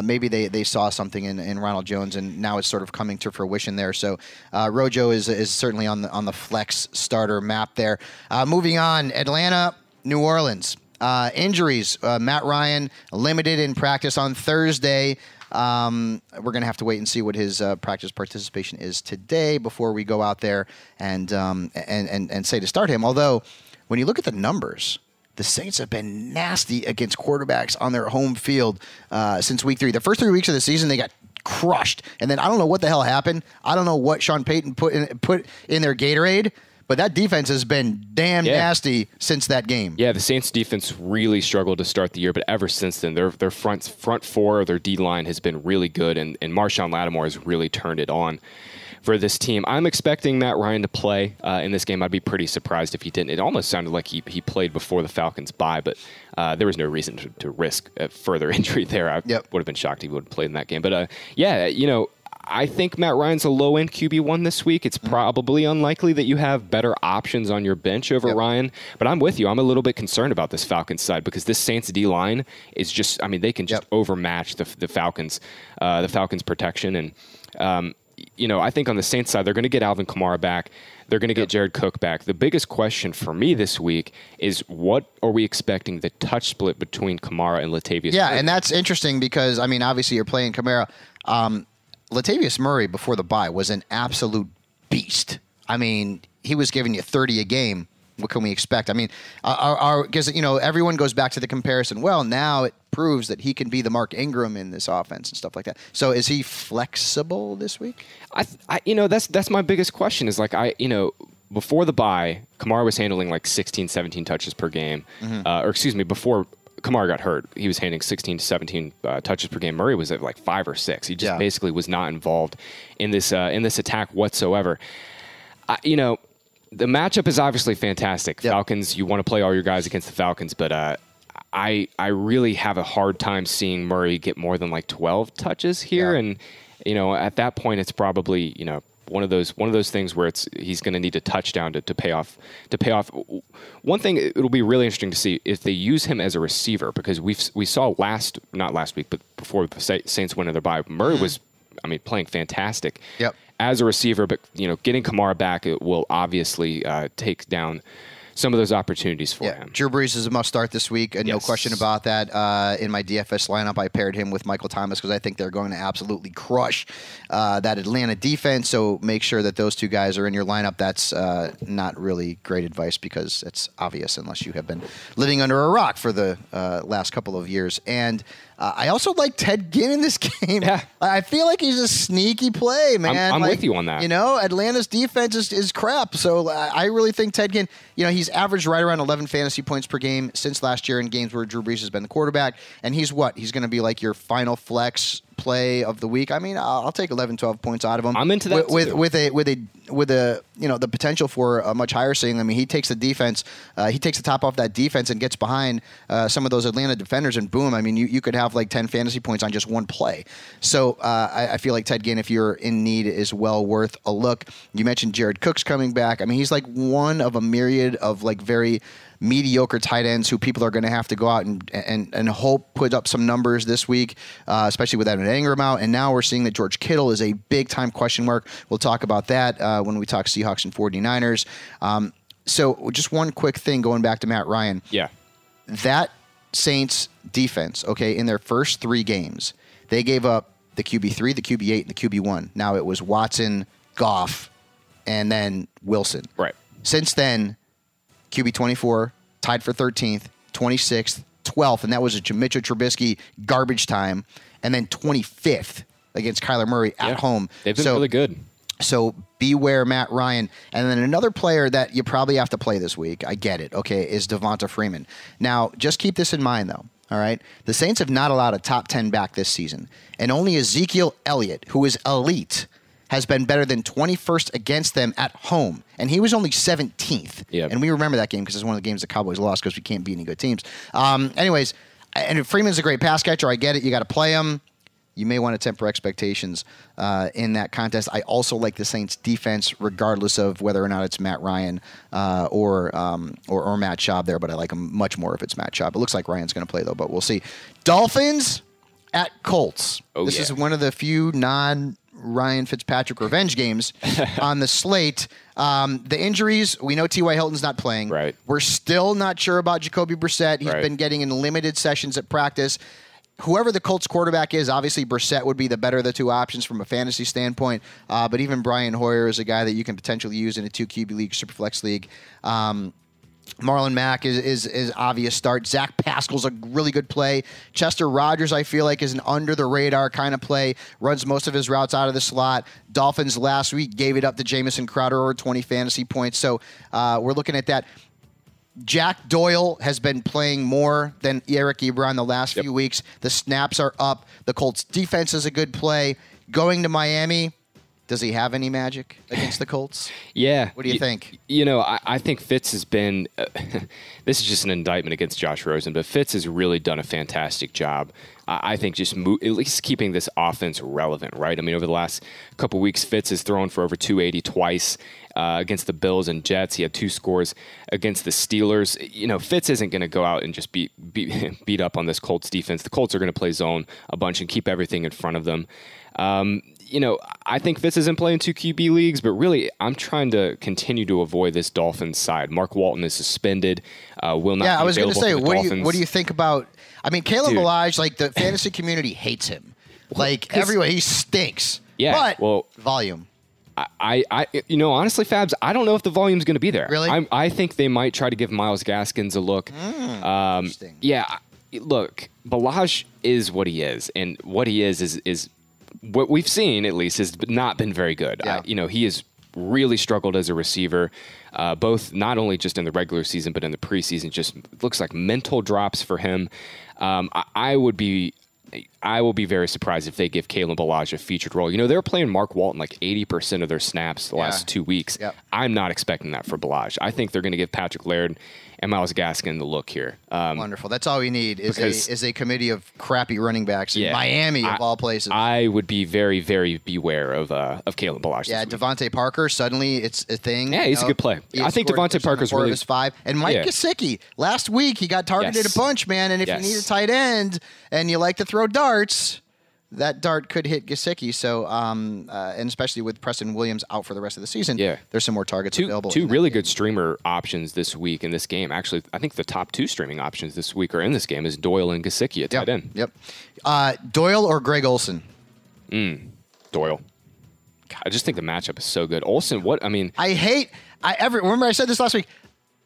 Maybe they saw something in Ronald Jones, and now it's sort of coming to fruition there. So Rojo is certainly on the flex starter map there. Moving on, Atlanta, New Orleans. Injuries. Matt Ryan limited in practice on Thursday. We're going to have to wait and see what his practice participation is today before we go out there and say to start him. Although, when you look at the numbers, the Saints have been nasty against quarterbacks on their home field since week 3. The first 3 weeks of the season, they got crushed. And then I don't know what the hell happened. I don't know what Sean Payton put in their Gatorade, but that defense has been damn nasty since that game. Yeah, the Saints defense really struggled to start the year, but ever since then, their front four, their D-line has been really good, and Marshawn Lattimore has really turned it on for this team. I'm expecting Matt Ryan to play in this game. I'd be pretty surprised if he didn't. It almost sounded like he played before the Falcons' bye, but there was no reason to risk a further injury there. I would have been shocked if he would have played in that game. But, I think Matt Ryan's a low-end QB1 this week. It's probably unlikely that you have better options on your bench over Ryan. But I'm with you. I'm a little bit concerned about this Falcons side because this Saints D-line is just, they can just overmatch the Falcons' protection. And, I think on the Saints side, they're going to get Alvin Kamara back. They're going to get Jared Cook back. The biggest question for me this week is what are we expecting the touch split between Kamara and Latavius Murray? And that's interesting because, obviously you're playing Kamara. Latavius Murray before the bye was an absolute beast. He was giving you 30 a game. What can we expect? Because everyone goes back to the comparison. Well, now it proves that he can be the Mark Ingram in this offense and stuff like that. So is he flexible this week? That's my biggest question. Is before the bye, Kamara was handling 16, 17 touches per game. Before Kamara got hurt, he was handling 16 to 17 touches per game. Murray was at 5 or 6. He just basically was not involved in this attack whatsoever. The matchup is obviously fantastic. Falcons, you want to play all your guys against the Falcons, but I really have a hard time seeing Murray get more than 12 touches here. And at that point, it's probably one of those things where he's going to need a touchdown to pay off. One thing it'll be really interesting to see if they use him as a receiver, because we saw not last week, but before the Saints went in their bye, Murray was playing fantastic as a receiver. But getting Kamara back, it will obviously take down some of those opportunities for him. Drew Brees is a must-start this week, and no question about that. In my DFS lineup, I paired him with Michael Thomas because I think they're going to absolutely crush that Atlanta defense, so make sure that those two guys are in your lineup. That's not really great advice because it's obvious unless you have been living under a rock for the last couple of years. And I also like Ted Ginn in this game. Yeah. I feel like he's a sneaky play, man. I'm with you on that. Atlanta's defense is crap. So I really think Ted Ginn, he's averaged right around 11 fantasy points per game since last year in games where Drew Brees has been the quarterback. And he's He's going to be your final flex play of the week. I'll take 11, 12 points out of him. I'm into that with the potential for a much higher ceiling. He takes the defense, he takes the top off that defense and gets behind some of those Atlanta defenders, and boom, you could have 10 fantasy points on just one play. So I feel like Ted Ginn, if you're in need, is well worth a look. You mentioned Jared Cook's coming back. He's one of a myriad of very mediocre tight ends who people are going to have to go out and hope put up some numbers this week, especially with Evan Ingram out. And now we're seeing that George Kittle is a big-time question mark. We'll talk about that when we talk Seahawks and 49ers. So just one quick thing going back to Matt Ryan. Yeah. That Saints defense, in their first 3 games, they gave up the QB3, the QB8, and the QB1. Now it was Watson, Goff, and then Wilson. Right. Since then, QB24, tied for 13th, 26th, 12th, and that was a Mitchell Trubisky garbage time, and then 25th against Kyler Murray at home. They've been really good. So beware Matt Ryan. And then another player that you probably have to play this week, I get it, is Devonta Freeman. Now, just keep this in mind, though. All right. The Saints have not allowed a top 10 back this season, and only Ezekiel Elliott, who is elite, has been better than 21st against them at home. And he was only 17th. Yep. And we remember that game because it's one of the games the Cowboys lost because we can't beat any good teams. Anyways, and Freeman's a great pass catcher. I get it. You got to play him. You may want to temper expectations in that contest. I also like the Saints defense, regardless of whether or not it's Matt Ryan or Matt Schaub there, but I like him much more if it's Matt Schaub. It looks like Ryan's going to play, though, but we'll see. Dolphins at Colts. This is one of the few Ryan Fitzpatrick revenge games on the slate. The injuries, we know T.Y. Hilton's not playing. Right. We're still not sure about Jacoby Brissett. He's been getting in limited sessions at practice. Whoever the Colts quarterback is, obviously Brissett would be the better of the two options from a fantasy standpoint. But even Brian Hoyer is a guy that you can potentially use in a 2 QB league, Superflex league. Marlon Mack is obvious start. Zach Pascal's a really good play. Chester Rogers, I feel like, is an under-the-radar kind of play. Runs most of his routes out of the slot. Dolphins last week gave it up to Jamison Crowder over 20 fantasy points. So we're looking at that. Jack Doyle has been playing more than Eric Ebron the last few weeks. The snaps are up. The Colts defense is a good play. Going to Miami, does he have any magic against the Colts? Yeah. What do you think? I think Fitz has been this is just an indictment against Josh Rosen, but Fitz has really done a fantastic job. I think just at least keeping this offense relevant, right? I mean, over the last couple weeks, Fitz has thrown for over 280 twice against the Bills and Jets. He had 2 scores against the Steelers. Fitz isn't going to go out and just beat up on this Colts defense. The Colts are going to play zone a bunch and keep everything in front of them. I think Fitz isn't playing 2 QB leagues, but really, I'm trying to continue to avoid this Dolphins side. Mark Walton is suspended. Will not. Yeah, I was going to say, what do you think about? I mean, Caleb Balaj, like the fantasy community hates him. Like everywhere, he stinks. Yeah. But volume. I honestly, Fabs, I don't know if the volume's going to be there. Really? I think they might try to give Myles Gaskins a look. Interesting. Yeah. Look, Balaj is what he is, and what he is what we've seen, at least, has not been very good. Yeah. He has really struggled as a receiver, both not only just in the regular season, but in the preseason. Just looks like mental drops for him. I will be very surprised if they give Kalen Ballage a featured role. They're playing Mark Walton like 80% of their snaps the last 2 weeks. Yep. I'm not expecting that for Ballage. I think they're going to give Patrick Laird and Myles Gaskin the look here. Wonderful. That's all we need is a committee of crappy running backs in Miami, of all places. I would be very, very beware of Kalen Ballage. Yeah, Devontae Parker, suddenly it's a thing. Yeah, he's a good play. I think Devontae Parker's really... 5. And Mike Gesicki, last week he got targeted a bunch, man, and if you need a tight end and you like to throw darts... that dart could hit Gesicki, so and especially with Preston Williams out for the rest of the season, there's some more targets available. Two really good streamer options this week in this game. Actually, I think the top 2 streaming options this week are in this game is Doyle and Gesicki at tight end. Yep. Doyle or Greg Olson? Doyle. God, I just think the matchup is so good. Olson, remember I said this last week.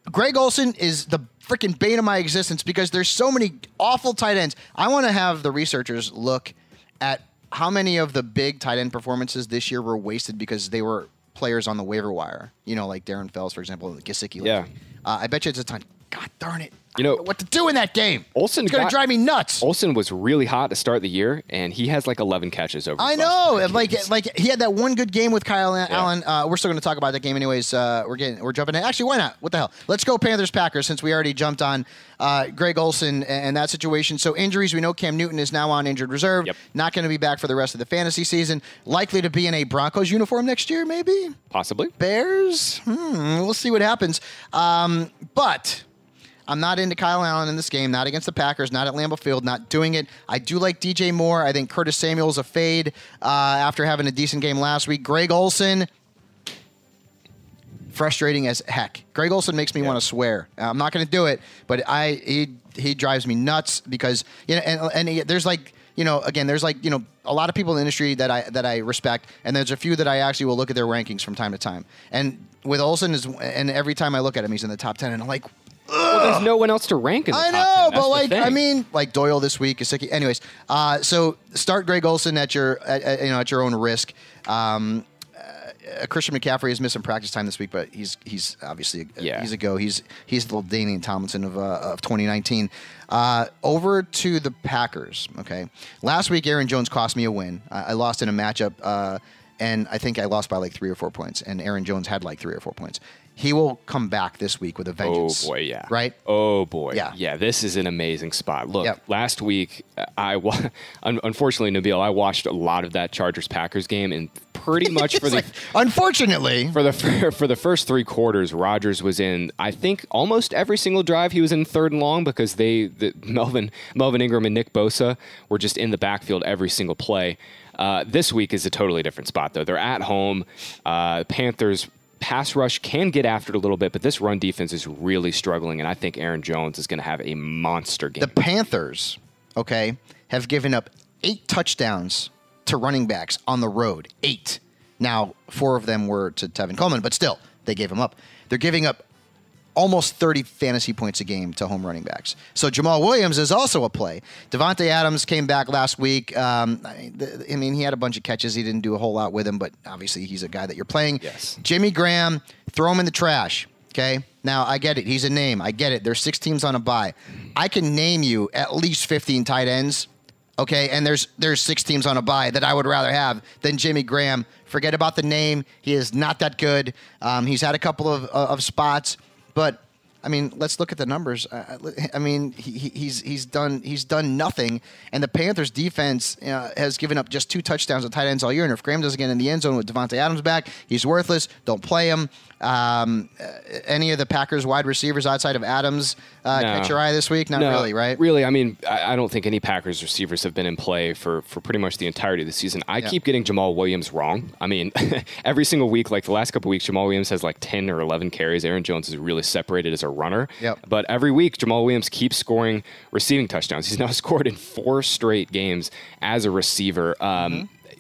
Greg Olson is the freaking bane of my existence because there's so many awful tight ends. I want to have the researchers look at how many of the big tight end performances this year were wasted because they were players on the waiver wire. Like Darren Fells, for example, Gesicki. Yeah. I bet you it's a ton. God darn it. I don't know what to do in that game. Olson it's going to drive me nuts. Olson was really hot to start the year, and he has like 11 catches over. I know. Like he had that one good game with Kyle Allen. We're still going to talk about that game anyways. We're jumping in. Actually, why not? What the hell? Let's go Panthers Packers since we already jumped on Greg Olson and that situation. So injuries, we know Cam Newton is now on injured reserve. Yep. Not going to be back for the rest of the fantasy season. Likely to be in a Broncos uniform next year, maybe. Possibly. Bears. We'll see what happens. But I'm not into Kyle Allen in this game, not against the Packers, not at Lambeau Field, not doing it. I do like DJ Moore. I think Curtis Samuel's a fade after having a decent game last week. Greg Olson, frustrating as heck. Greg Olson makes me want to swear. I'm not going to do it, but he drives me nuts because, there's like, there's like, a lot of people in the industry that I respect, and there's a few that I actually will look at their rankings from time to time. And with Olson, and every time I look at him, he's in the top 10, and I'm like, well, there's no one else to rank in the top 10. I know, but like Doyle this week, Gesicki. Anyways, so start Greg Olson at your own risk. Christian McCaffrey is missing practice time this week, but he's obviously he's a go. He's the little Damian Tomlinson of 2019. Over to the Packers. Okay, last week Aaron Jones cost me a win. I lost in a matchup, and I think I lost by like 3 or 4 points. And Aaron Jones had like 3 or 4 points. He will come back this week with a vengeance. Oh, boy, yeah. Right? Oh, boy. Yeah. Yeah, this is an amazing spot. Look, last week, unfortunately, Nabil, I watched a lot of that Chargers-Packers game, and pretty much for the... unfortunately. For the first 3 quarters, Rodgers was in, I think, almost every single drive he was in 3rd and long because Melvin Ingram and Nick Bosa were just in the backfield every single play. This week is a totally different spot, though. They're at home. Panthers... pass rush can get after it a little bit, but this run defense is really struggling, and I think Aaron Jones is going to have a monster game. The Panthers, have given up 8 touchdowns to running backs on the road. 8. Now, 4 of them were to Tevin Coleman, but still, they gave them up. They're giving up almost 30 fantasy points a game to home running backs. So Jamal Williams is also a play. Devontae Adams came back last week. I mean, he had a bunch of catches. He didn't do a whole lot with him, but obviously he's a guy that you're playing. Yes. Jimmy Graham, throw him in the trash. Okay. Now I get it. He's a name. I get it. There's 6 teams on a bye. I can name you at least 15 tight ends. Okay. And there's 6 teams on a bye that I would rather have than Jimmy Graham. Forget about the name. He is not that good. He's had a couple of spots, but I mean, let's look at the numbers. I mean, he's done nothing, and the Panthers defense has given up just 2 touchdowns to tight ends all year. And if Graham doesn't get in the end zone with Devontae Adams back, he's worthless. Don't play him. Any of the Packers wide receivers outside of Adams catch your eye this week? Not really, right? Really, I mean, I don't think any Packers receivers have been in play for pretty much the entirety of the season. I keep getting Jamal Williams wrong. I mean, every single week, like the last couple of weeks, Jamal Williams has like 10 or 11 carries. Aaron Jones is really separated as a runner. Yep. But every week, Jamal Williams keeps scoring receiving touchdowns. He's now scored in 4 straight games as a receiver.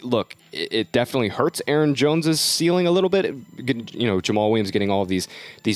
Look, it definitely hurts Aaron Jones's ceiling a little bit. You know, Jamal Williams getting all of these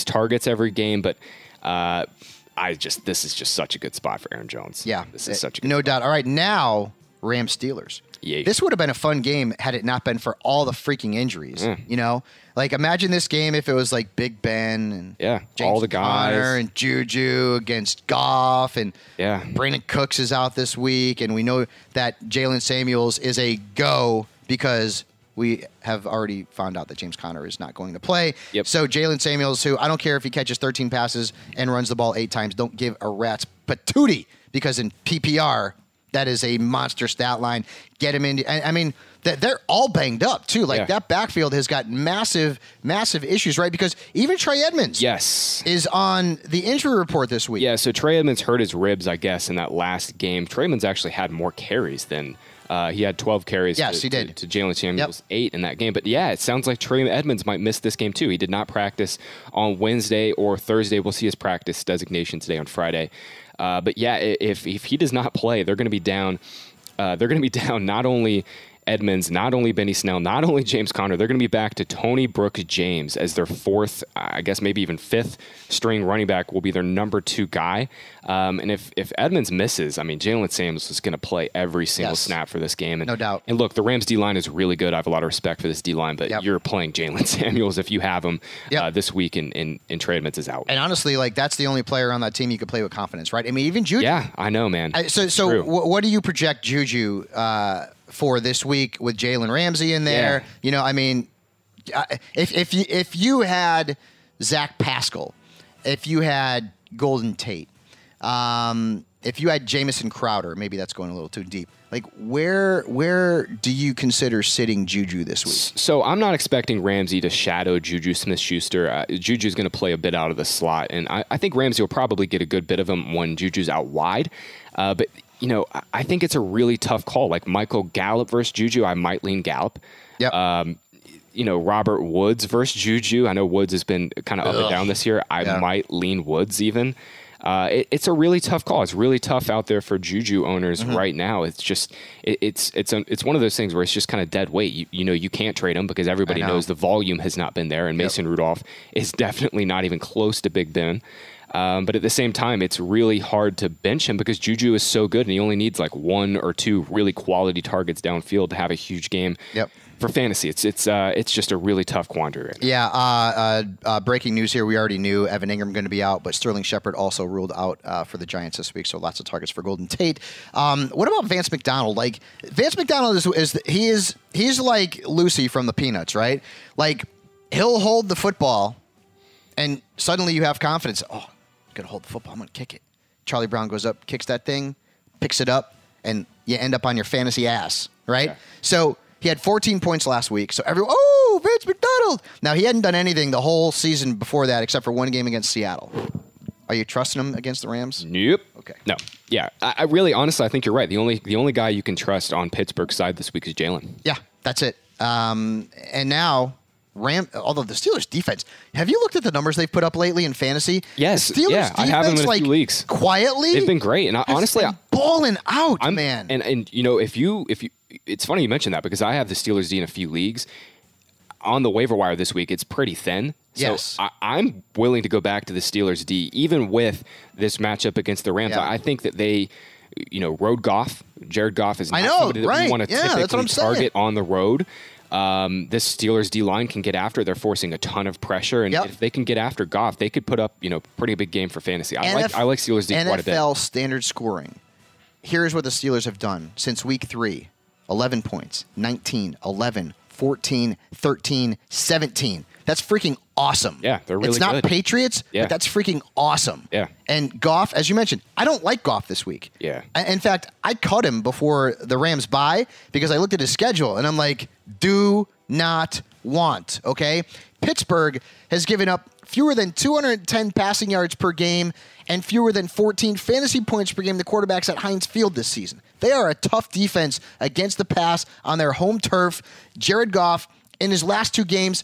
targets every game, but this is just such a good spot for Aaron Jones. Yeah, this is such a good no spot. doubt. All right, now Rams Steelers. Yeah. This would have been a fun game had it not been for all the freaking injuries. You know, like imagine this game if it was like Big Ben and James all the guys Conner and Juju against Goff and Brandon Cooks is out this week, and we know that Jalen Samuels is a go because we have already found out that James Conner is not going to play. Yep. So Jalen Samuels, who I don't care if he catches 13 passes and runs the ball 8 times, don't give a rat's patootie, because in PPR, that is a monster stat line. Get him in. I mean, they're all banged up, too. Like, that backfield has got massive, massive issues, right? Because even Trey Edmonds is on the injury report this week. Yeah, so Trey Edmonds hurt his ribs, I guess, in that last game. Trey Edmonds actually had more carries than he had 12 carries. Yes, he did. To Jalen Samuels, 8 in that game. But yeah, it sounds like Trey Edmonds might miss this game too. He did not practice on Wednesday or Thursday. We'll see his practice designation today on Friday. But yeah, if he does not play, they're going to be down. They're going to be down not only Edmonds, not only Benny Snell, not only James Conner. They're going to be back to Tony Brooks-James as their 4th, I guess maybe even 5th string running back, will be their number 2 guy. And if Edmonds misses, I mean, Jalen Samuels is going to play every single snap for this game. And, no doubt. And look, the Rams D-line is really good. I have a lot of respect for this D-line, but you're playing Jalen Samuels if you have him this week, and Trey Edmonds is out. And honestly, like, that's the only player on that team you could play with confidence, right? I mean, even Juju. Yeah, I know, man. So what do you project Juju for this week with Jalen Ramsey in there? You know, I mean, if you had Zach Pascal, if you had Golden Tate, if you had Jamison Crowder, maybe that's going a little too deep. Like, where do you consider sitting Juju this week? So I'm not expecting Ramsey to shadow Juju Smith-Schuster. Juju's going to play a bit out of the slot, and I think Ramsey will probably get a good bit of him when Juju's out wide. But you know, I think it's a really tough call. Like Michael Gallup versus Juju, I might lean Gallup. Yep. You know, Robert Woods versus Juju. I know Woods has been kind of up and down this year. I might lean Woods even. It's a really tough call. It's really tough out there for Juju owners right now. It's just it's one of those things where it's just kind of dead weight. You know, you can't trade him because everybody knows the volume has not been there, and Mason Rudolph is definitely not even close to Big Ben. But at the same time, it's really hard to bench him because Juju is so good, and he only needs like 1 or 2 really quality targets downfield to have a huge game. For fantasy, it's just a really tough quandary right now. Yeah. Breaking news here: we already knew Evan Ingram going to be out, but Sterling Shepard also ruled out for the Giants this week. So lots of targets for Golden Tate. What about Vance McDonald? Like, Vance McDonald he's like Lucy from the Peanuts, right? Like, he'll hold the football, and suddenly you have confidence. Oh, I'm gonna hold the football. I'm gonna kick it. Charlie Brown goes up, kicks that thing, picks it up, and you end up on your fantasy ass, right? Okay. So he had 14 points last week. So Vance McDonald. Now, he hadn't done anything the whole season before that except for 1 game against Seattle. Are you trusting him against the Rams? Nope. Okay. No. Yeah. I really, honestly, I think you're right. The only guy you can trust on Pittsburgh's side this week is Jalen. Yeah, that's it. And now, although the Steelers' defense, have you looked at the numbers they've put up lately in fantasy? Yes. The Steelers' defense, I have them in a few leagues. Quietly, they've been great. And honestly, balling out, man. And you know, if you, it's funny you mentioned that because I have the Steelers D in a few leagues. On the waiver wire this week, it's pretty thin. Yes. I'm willing to go back to the Steelers D, even with this matchup against the Rams. I think that they, road Goff. Jared Goff is not somebody that we want to typically target on the road. This Steelers D-line can get after. They're forcing a ton of pressure, and if they can get after Goff, they could put up, pretty big game for fantasy. I like Steelers D quite a bit. NFL standard scoring. Here's what the Steelers have done since week 3. 11 points, 19, 11, 14, 13, 17. That's freaking awesome. Yeah, they're really good. It's not Patriots, but that's freaking awesome. Yeah. And Goff, as you mentioned, I don't like Goff this week. Yeah. In fact, I cut him before the Rams bye because I looked at his schedule, and I'm like, do not want, okay? Pittsburgh has given up fewer than 210 passing yards per game and fewer than 14 fantasy points per game to quarterbacks at Heinz Field this season. They are a tough defense against the pass on their home turf. Jared Goff, in his last 2 games,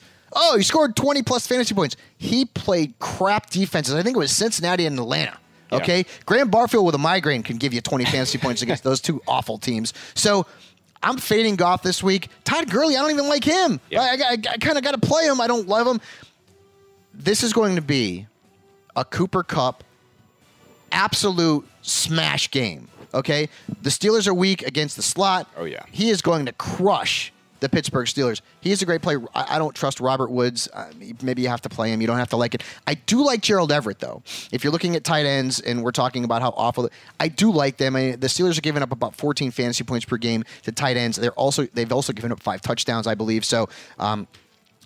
he scored 20-plus fantasy points. He played crap defenses. I think it was Cincinnati and Atlanta. Okay? Yeah. Graham Barfield with a migraine can give you 20 fantasy points against those 2 awful teams. So I'm fading Goff this week. Todd Gurley, I don't even like him. Yeah. I kind of got to play him. I don't love him. This is going to be a Cooper Kupp absolute smash game. Okay? The Steelers are weak against the slot. Oh, yeah. He is going to crush the Pittsburgh Steelers. He is a great player. I don't trust Robert Woods. Maybe you have to play him. You don't have to like it. I do like Gerald Everett, though. If you're looking at tight ends and we're talking about how awful, I do like them. The Steelers are giving up about 14 fantasy points per game to tight ends. They've also given up 5 touchdowns, I believe. So,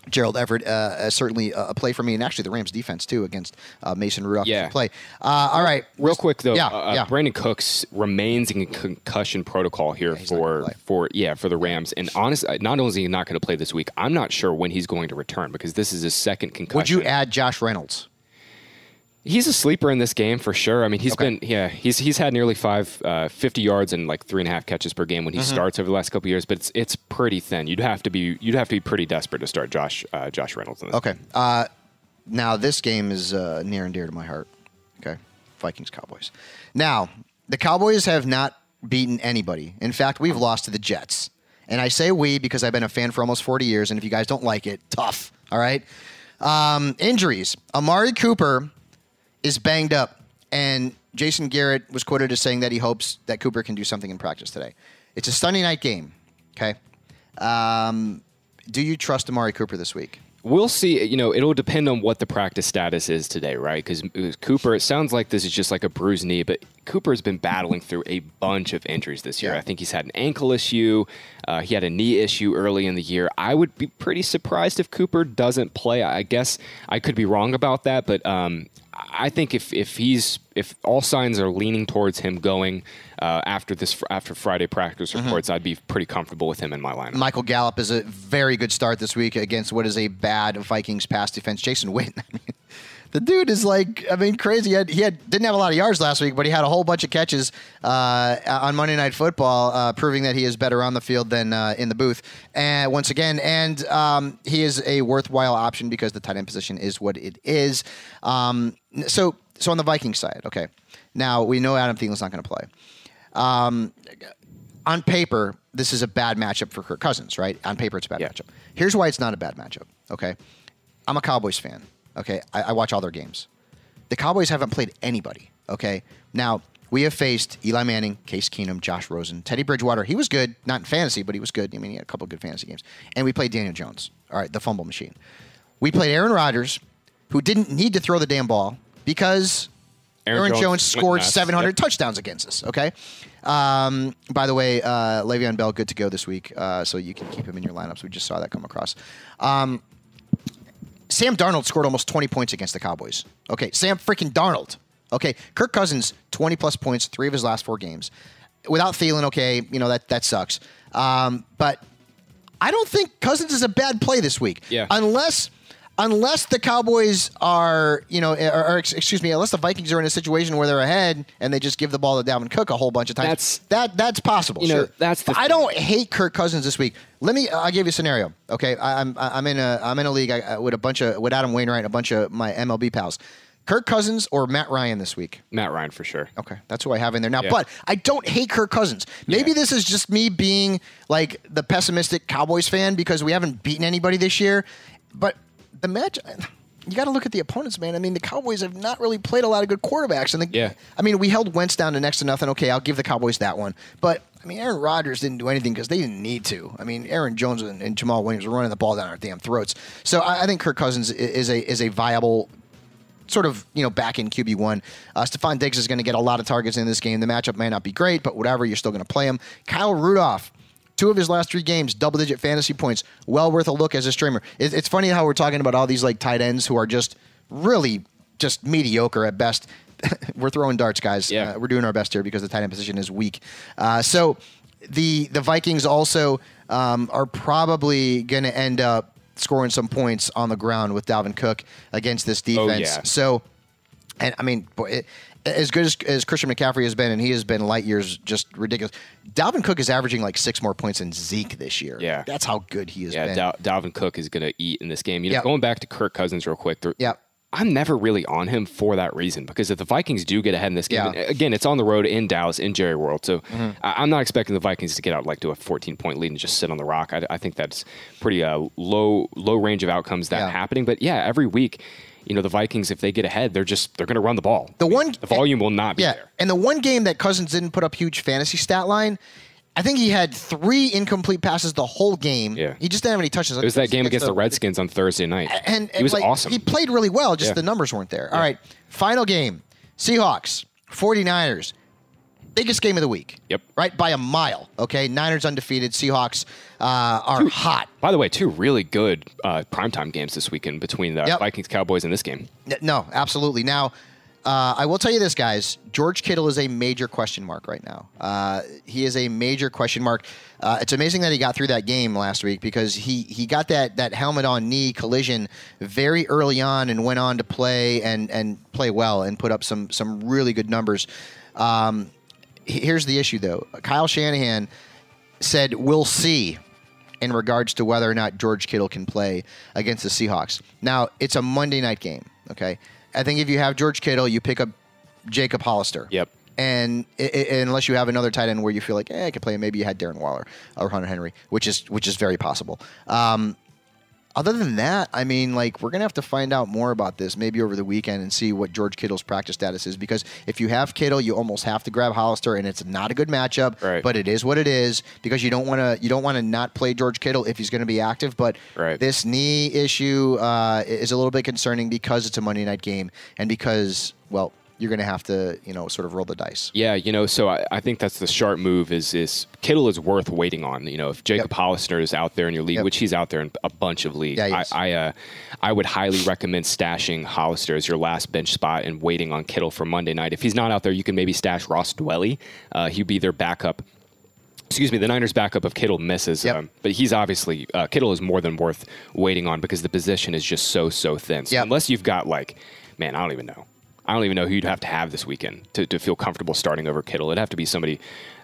Gerald Everett certainly a play for me, and actually the Rams defense too against Mason Rudolph. Yeah. Play. All right, real quick though. Brandon Cooks remains in concussion protocol here for the Rams, and honestly, not only is he not going to play this week, I'm not sure when he's going to return because this is his second concussion. Would you add Josh Reynolds? He's a sleeper in this game for sure. I mean, he's had nearly 50 yards and like 3.5 catches per game when he starts over the last couple of years, but it's pretty thin. You'd have to be pretty desperate to start Josh Reynolds in this. Okay. Now this game is near and dear to my heart. Okay, Vikings Cowboys. Now the Cowboys have not beaten anybody. In fact, we've lost to the Jets, and I say we because I've been a fan for almost 40 years. And if you guys don't like it, tough. All right. Injuries. Amari Cooper is banged up, and Jason Garrett was quoted as saying that he hopes that Cooper can do something in practice today. It's a Sunday night game, okay? Do you trust Amari Cooper this week? We'll see. It'll depend on what the practice status is today, right? Because Cooper, it sounds like this is just like a bruised knee, but Cooper has been battling through a bunch of injuries this year. Yeah. I think he's had an ankle issue. He had a knee issue early in the year. I would be pretty surprised if Cooper doesn't play. I guess I could be wrong about that, but I think if all signs are leaning towards him going after Friday practice reports, I'd be pretty comfortable with him in my lineup. Michael Gallup is a very good start this week against what is a bad Vikings pass defense. Jason Witten, the dude is crazy. He didn't have a lot of yards last week, but he had a whole bunch of catches on Monday Night Football, proving that he is better on the field than in the booth. And once again, he is a worthwhile option because the tight end position is what it is. So on the Vikings side, okay. Now we know Adam Thielen's not going to play. On paper, this is a bad matchup for Kirk Cousins, right? On paper, it's a bad matchup. Here's why it's not a bad matchup, okay? I'm a Cowboys fan, okay? I watch all their games. The Cowboys haven't played anybody, okay? Now, we have faced Eli Manning, Case Keenum, Josh Rosen, Teddy Bridgewater. He was good, not in fantasy, but he was good. I mean, he had a couple of good fantasy games. And we played Daniel Jones, all right, the fumble machine. We played Aaron Rodgers, who didn't need to throw the damn ball because Aaron Jones scored 700 touchdowns against us, okay? By the way, Le'Veon Bell, good to go this week, so you can keep him in your lineups. We just saw that come across. Sam Darnold scored almost 20 points against the Cowboys. Okay, Sam freaking Darnold. Okay, Kirk Cousins, 20-plus points, 3 of his last 4 games. Without Thielen, okay, that sucks. But I don't think Cousins is a bad play this week. Yeah. Unless the Cowboys are, unless the Vikings are in a situation where they're ahead and they just give the ball to Dalvin Cook a whole bunch of times. That's possible. Sure. I don't hate Kirk Cousins this week. I'll give you a scenario. Okay, I'm in a league with Adam Wainwright and a bunch of my MLB pals. Kirk Cousins or Matt Ryan this week? Matt Ryan for sure. Okay, that's who I have in there now. Yeah. But I don't hate Kirk Cousins. Maybe this is just me being like the pessimistic Cowboys fan because we haven't beaten anybody this year. But the match, you got to look at the opponents, man. I mean, the Cowboys have not really played a lot of good quarterbacks. And I mean, we held Wentz down to next to nothing. Okay, I'll give the Cowboys that one. But, I mean, Aaron Rodgers didn't do anything because they didn't need to. I mean, Aaron Jones and Jamal Williams were running the ball down our damn throats. So I think Kirk Cousins is a viable sort of, back in QB1. Stephon Diggs is going to get a lot of targets in this game. The matchup may not be great, but whatever, you're still going to play him. Kyle Rudolph. 2 of his last 3 games, double-digit fantasy points. Well worth a look as a streamer. It's funny how we're talking about all these tight ends who are just really just mediocre at best. We're throwing darts, guys. Yeah. We're doing our best here because the tight end position is weak. So the Vikings also are probably going to end up scoring some points on the ground with Dalvin Cook against this defense. Oh, yeah. So, and I mean, as good as Christian McCaffrey has been, and he has been light years just ridiculous, Dalvin Cook is averaging 6 more points than Zeke this year. Yeah. That's how good he has been. Yeah, Dalvin Cook is going to eat in this game. Going back to Kirk Cousins real quick, I'm never really on him for that reason, because if the Vikings do get ahead in this game, again, it's on the road in Dallas, in Jerry World, so I'm not expecting the Vikings to get out to a 14-point lead and just sit on the rock. I think that's pretty low range of outcomes that happening. But every week, the Vikings, if they get ahead, they're going to run the ball. The volume will not be there. And the one game that Cousins didn't put up huge fantasy stat line, I think he had 3 incomplete passes the whole game. Yeah. He just didn't have any touches. It was that game against the Redskins on Thursday night. And he was awesome. He played really well, just the numbers weren't there. All right, final game. Seahawks, 49ers. Biggest game of the week. Yep. Right? By a mile. Okay? Niners undefeated. Seahawks are hot. By the way, 2 really good primetime games this weekend between the Vikings, Cowboys, and this game. No, absolutely. Now, I will tell you this, guys. George Kittle is a major question mark right now. He is a major question mark. It's amazing that he got through that game last week, because he got that helmet-on knee collision very early on and went on to play and play well and put up some really good numbers. Here's the issue, though. Kyle Shanahan said, we'll see, in regards to whether or not George Kittle can play against the Seahawks. Now, it's a Monday night game, okay? I think if you have George Kittle, you pick up Jacob Hollister. Yep. And unless you have another tight end where you feel like, I can play him, maybe you had Darren Waller or Hunter Henry, which is very possible. Other than that, I mean, we're going to have to find out more about this maybe over the weekend and see what George Kittle's practice status is, because if you have Kittle, you almost have to grab Hollister, and it's not a good matchup, but it is what it is, because you don't want to not play George Kittle if he's going to be active. But this knee issue is a little bit concerning because it's a Monday night game and because, well, you're going to have to, sort of roll the dice. Yeah, so I think that's the sharp move is Kittle is worth waiting on. If Jacob Hollister is out there in your league, which he's out there in a bunch of leagues, I would highly recommend stashing Hollister as your last bench spot and waiting on Kittle for Monday night. If he's not out there, you can maybe stash Ross Dwelly. He'd be their backup. The Niners' backup if Kittle misses. But he's obviously, Kittle is more than worth waiting on because the position is just so thin. So unless you've got I don't even know. I don't even know who you'd have to have this weekend to feel comfortable starting over Kittle. It'd have to be somebody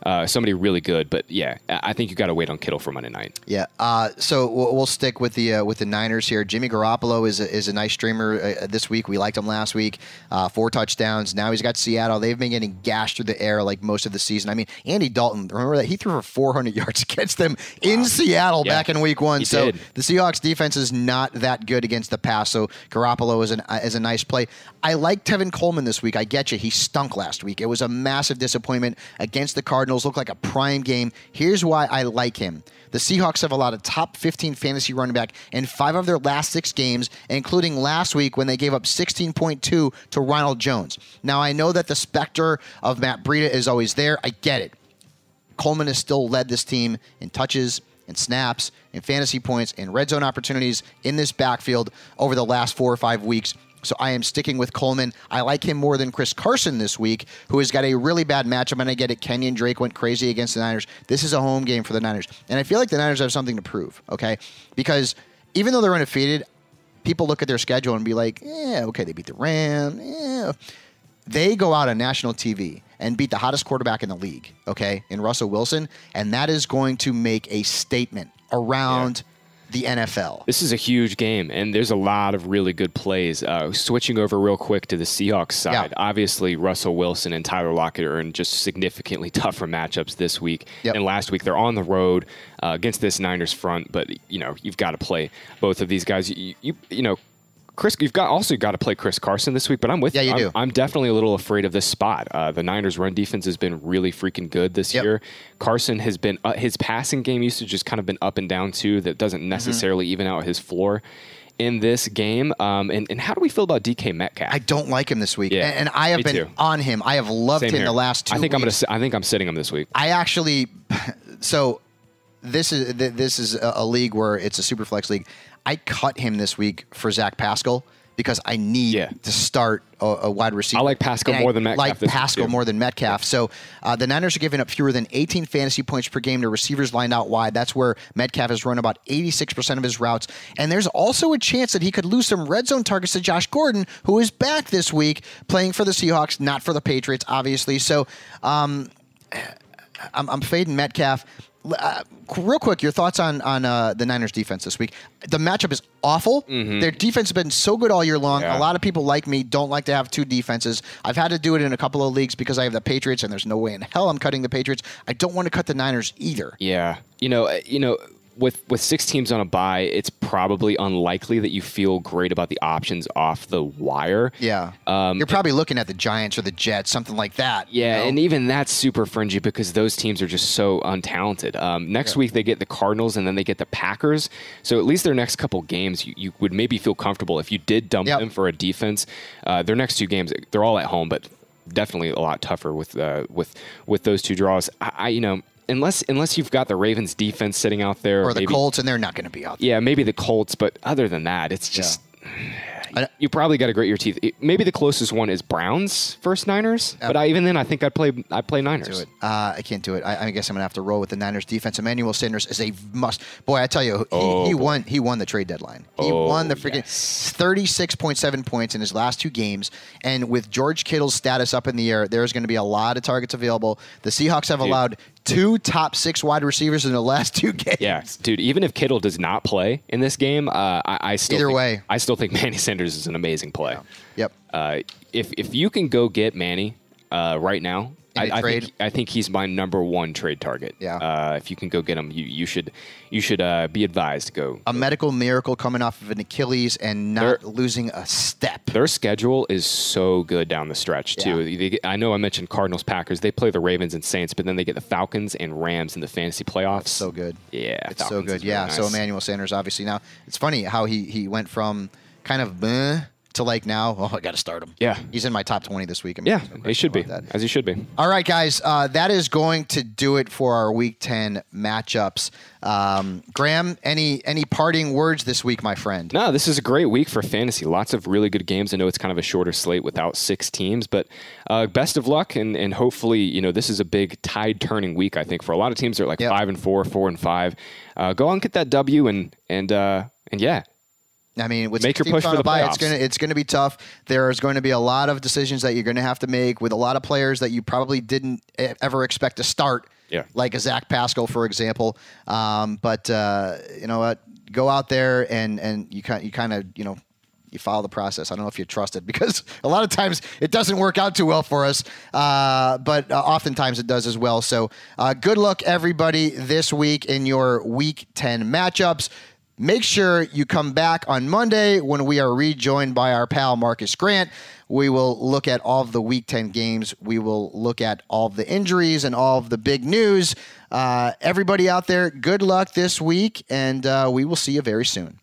really good. But I think you got to wait on Kittle for Monday night. Yeah. So we'll stick with the Niners here. Jimmy Garoppolo is a nice streamer this week. We liked him last week. 4 touchdowns. Now he's got Seattle. They've been getting gashed through the air most of the season. I mean, Andy Dalton, remember that he threw for 400 yards against them in Seattle back in week 1. So the Seahawks defense is not that good against the pass. So Garoppolo is a nice play. I like Tevin Coleman this week. I get you. He stunk last week. It was a massive disappointment against the Cardinals. Looked like a prime game. Here's why I like him. The Seahawks have allowed a top 15 fantasy running back in 5 of their last 6 games, including last week when they gave up 16.2 to Ronald Jones. Now, I know that the specter of Matt Breida is always there. I get it. Coleman has still led this team in touches, in snaps, in fantasy points, in red zone opportunities in this backfield over the last 4 or 5 weeks. So I am sticking with Coleman. I like him more than Chris Carson this week, who has got a really bad matchup. And I get it. Kenyan Drake went crazy against the Niners. This is a home game for the Niners. And I feel like the Niners have something to prove, okay? Because even though they're undefeated, people look at their schedule and be like, okay, they beat the Rams. They go out on national TV and beat the hottest quarterback in the league, okay, in Russell Wilson. And that is going to make a statement around the NFL. This is a huge game, and there's a lot of really good plays. Switching over real quick to the Seahawks side, obviously Russell Wilson and Tyler Lockett are in just significantly tougher matchups this week and last week. They're on the road against this Niners front, but you've got to play both of these guys. you've also got to play Chris Carson this week, but I'm with you. Yeah, you do. I'm definitely a little afraid of this spot. The Niners' run defense has been really freaking good this year. Carson has been his passing game usage has kind of been up and down too. That doesn't necessarily even out his floor in this game. And how do we feel about DK Metcalf? I don't like him this week, and I have been too. on him. I have loved him the last 2 weeks. I think I'm sitting him this week. I actually, so this is a league where it's a super flex league. I cut him this week for Zach Pascal because I need to start a wide receiver. I like Pascal more than Metcalf. Like Pascal more than Metcalf. So the Niners are giving up fewer than 18 fantasy points per game to receivers lined out wide. That's where Metcalf has run about 86% of his routes. And there's also a chance that he could lose some red zone targets to Josh Gordon, who is back this week playing for the Seahawks, not for the Patriots, obviously. So I'm fading Metcalf. Real quick, your thoughts on the Niners defense this week. The matchup is awful. Their defense has been so good all year long. A lot of people like me don't like to have two defenses. I've had to do it in a couple of leagues because I have the Patriots, and there's no way in hell I'm cutting the Patriots. I don't want to cut the Niners either. Yeah. You know, with 6 teams on a bye, it's probably unlikely that you feel great about the options off the wire. Yeah. You're probably looking at the Giants or the Jets, something like that. Yeah, and even that's super fringy because those teams are just so untalented. Next week, they get the Cardinals, and then they get the Packers. So at least their next couple games, you would maybe feel comfortable if you did dump them for a defense. Their next 2 games, they're all at home, but definitely a lot tougher with those 2 draws. Unless you've got the Ravens defense sitting out there. Or the Colts, and they're not going to be out there. Yeah, maybe the Colts, but other than that, it's just... You probably got to grit your teeth. Maybe the closest one is Browns versus Niners, but even then, I think I'd play Niners. Do it. I can't do it. I guess I'm gonna have to roll with the Niners defense. Emmanuel Sanders is a must. Boy, I tell you, he won. He won the trade deadline. He won the freaking 36.7 points in his last 2 games. And with George Kittle's status up in the air, there's going to be a lot of targets available. The Seahawks have allowed 2 top 6 wide receivers in the last 2 games. Yeah, dude. Even if Kittle does not play in this game, I still think Manny Sanders is an amazing play. Yeah. Yep. If you can go get Manny right now, I think he's my number 1 trade target. Yeah. If you can go get him, you should be advised to go. A medical miracle coming off of an Achilles and not losing a step. Their schedule is so good down the stretch too. I know I mentioned Cardinals, Packers. They play the Ravens and Saints, but then they get the Falcons and Rams in the fantasy playoffs. That's so good. Yeah, it's Falcons so good. Yeah. Really nice. So Emmanuel Sanders, obviously now it's funny how he went from kind of to like now, I got to start him. Yeah. He's in my top 20 this week. He should be, as he should be. All right, guys, that is going to do it for our Week 10 matchups. Graham, any parting words this week, my friend? No, this is a great week for fantasy. Lots of really good games. I know it's kind of a shorter slate without 6 teams, but best of luck, and hopefully, this is a big tide-turning week, I think. For a lot of teams, they're like 5-4, 4-5. Go on and get that W, and yeah. I mean, with make your push for the playoffs. It's going to be tough. There's going to be a lot of decisions that you're going to have to make with a lot of players that you probably didn't ever expect to start. Yeah. Like a Zach Pascal, for example. But you know what? Go out there and you kind of you follow the process. I don't know if you trust it because a lot of times it doesn't work out too well for us, but oftentimes it does as well. So good luck, everybody, this week in your Week 10 matchups. Make sure you come back on Monday when we are rejoined by our pal Marcus Grant. We will look at all of the Week 10 games. We will look at all of the injuries and all of the big news. Everybody out there, good luck this week, and we will see you very soon.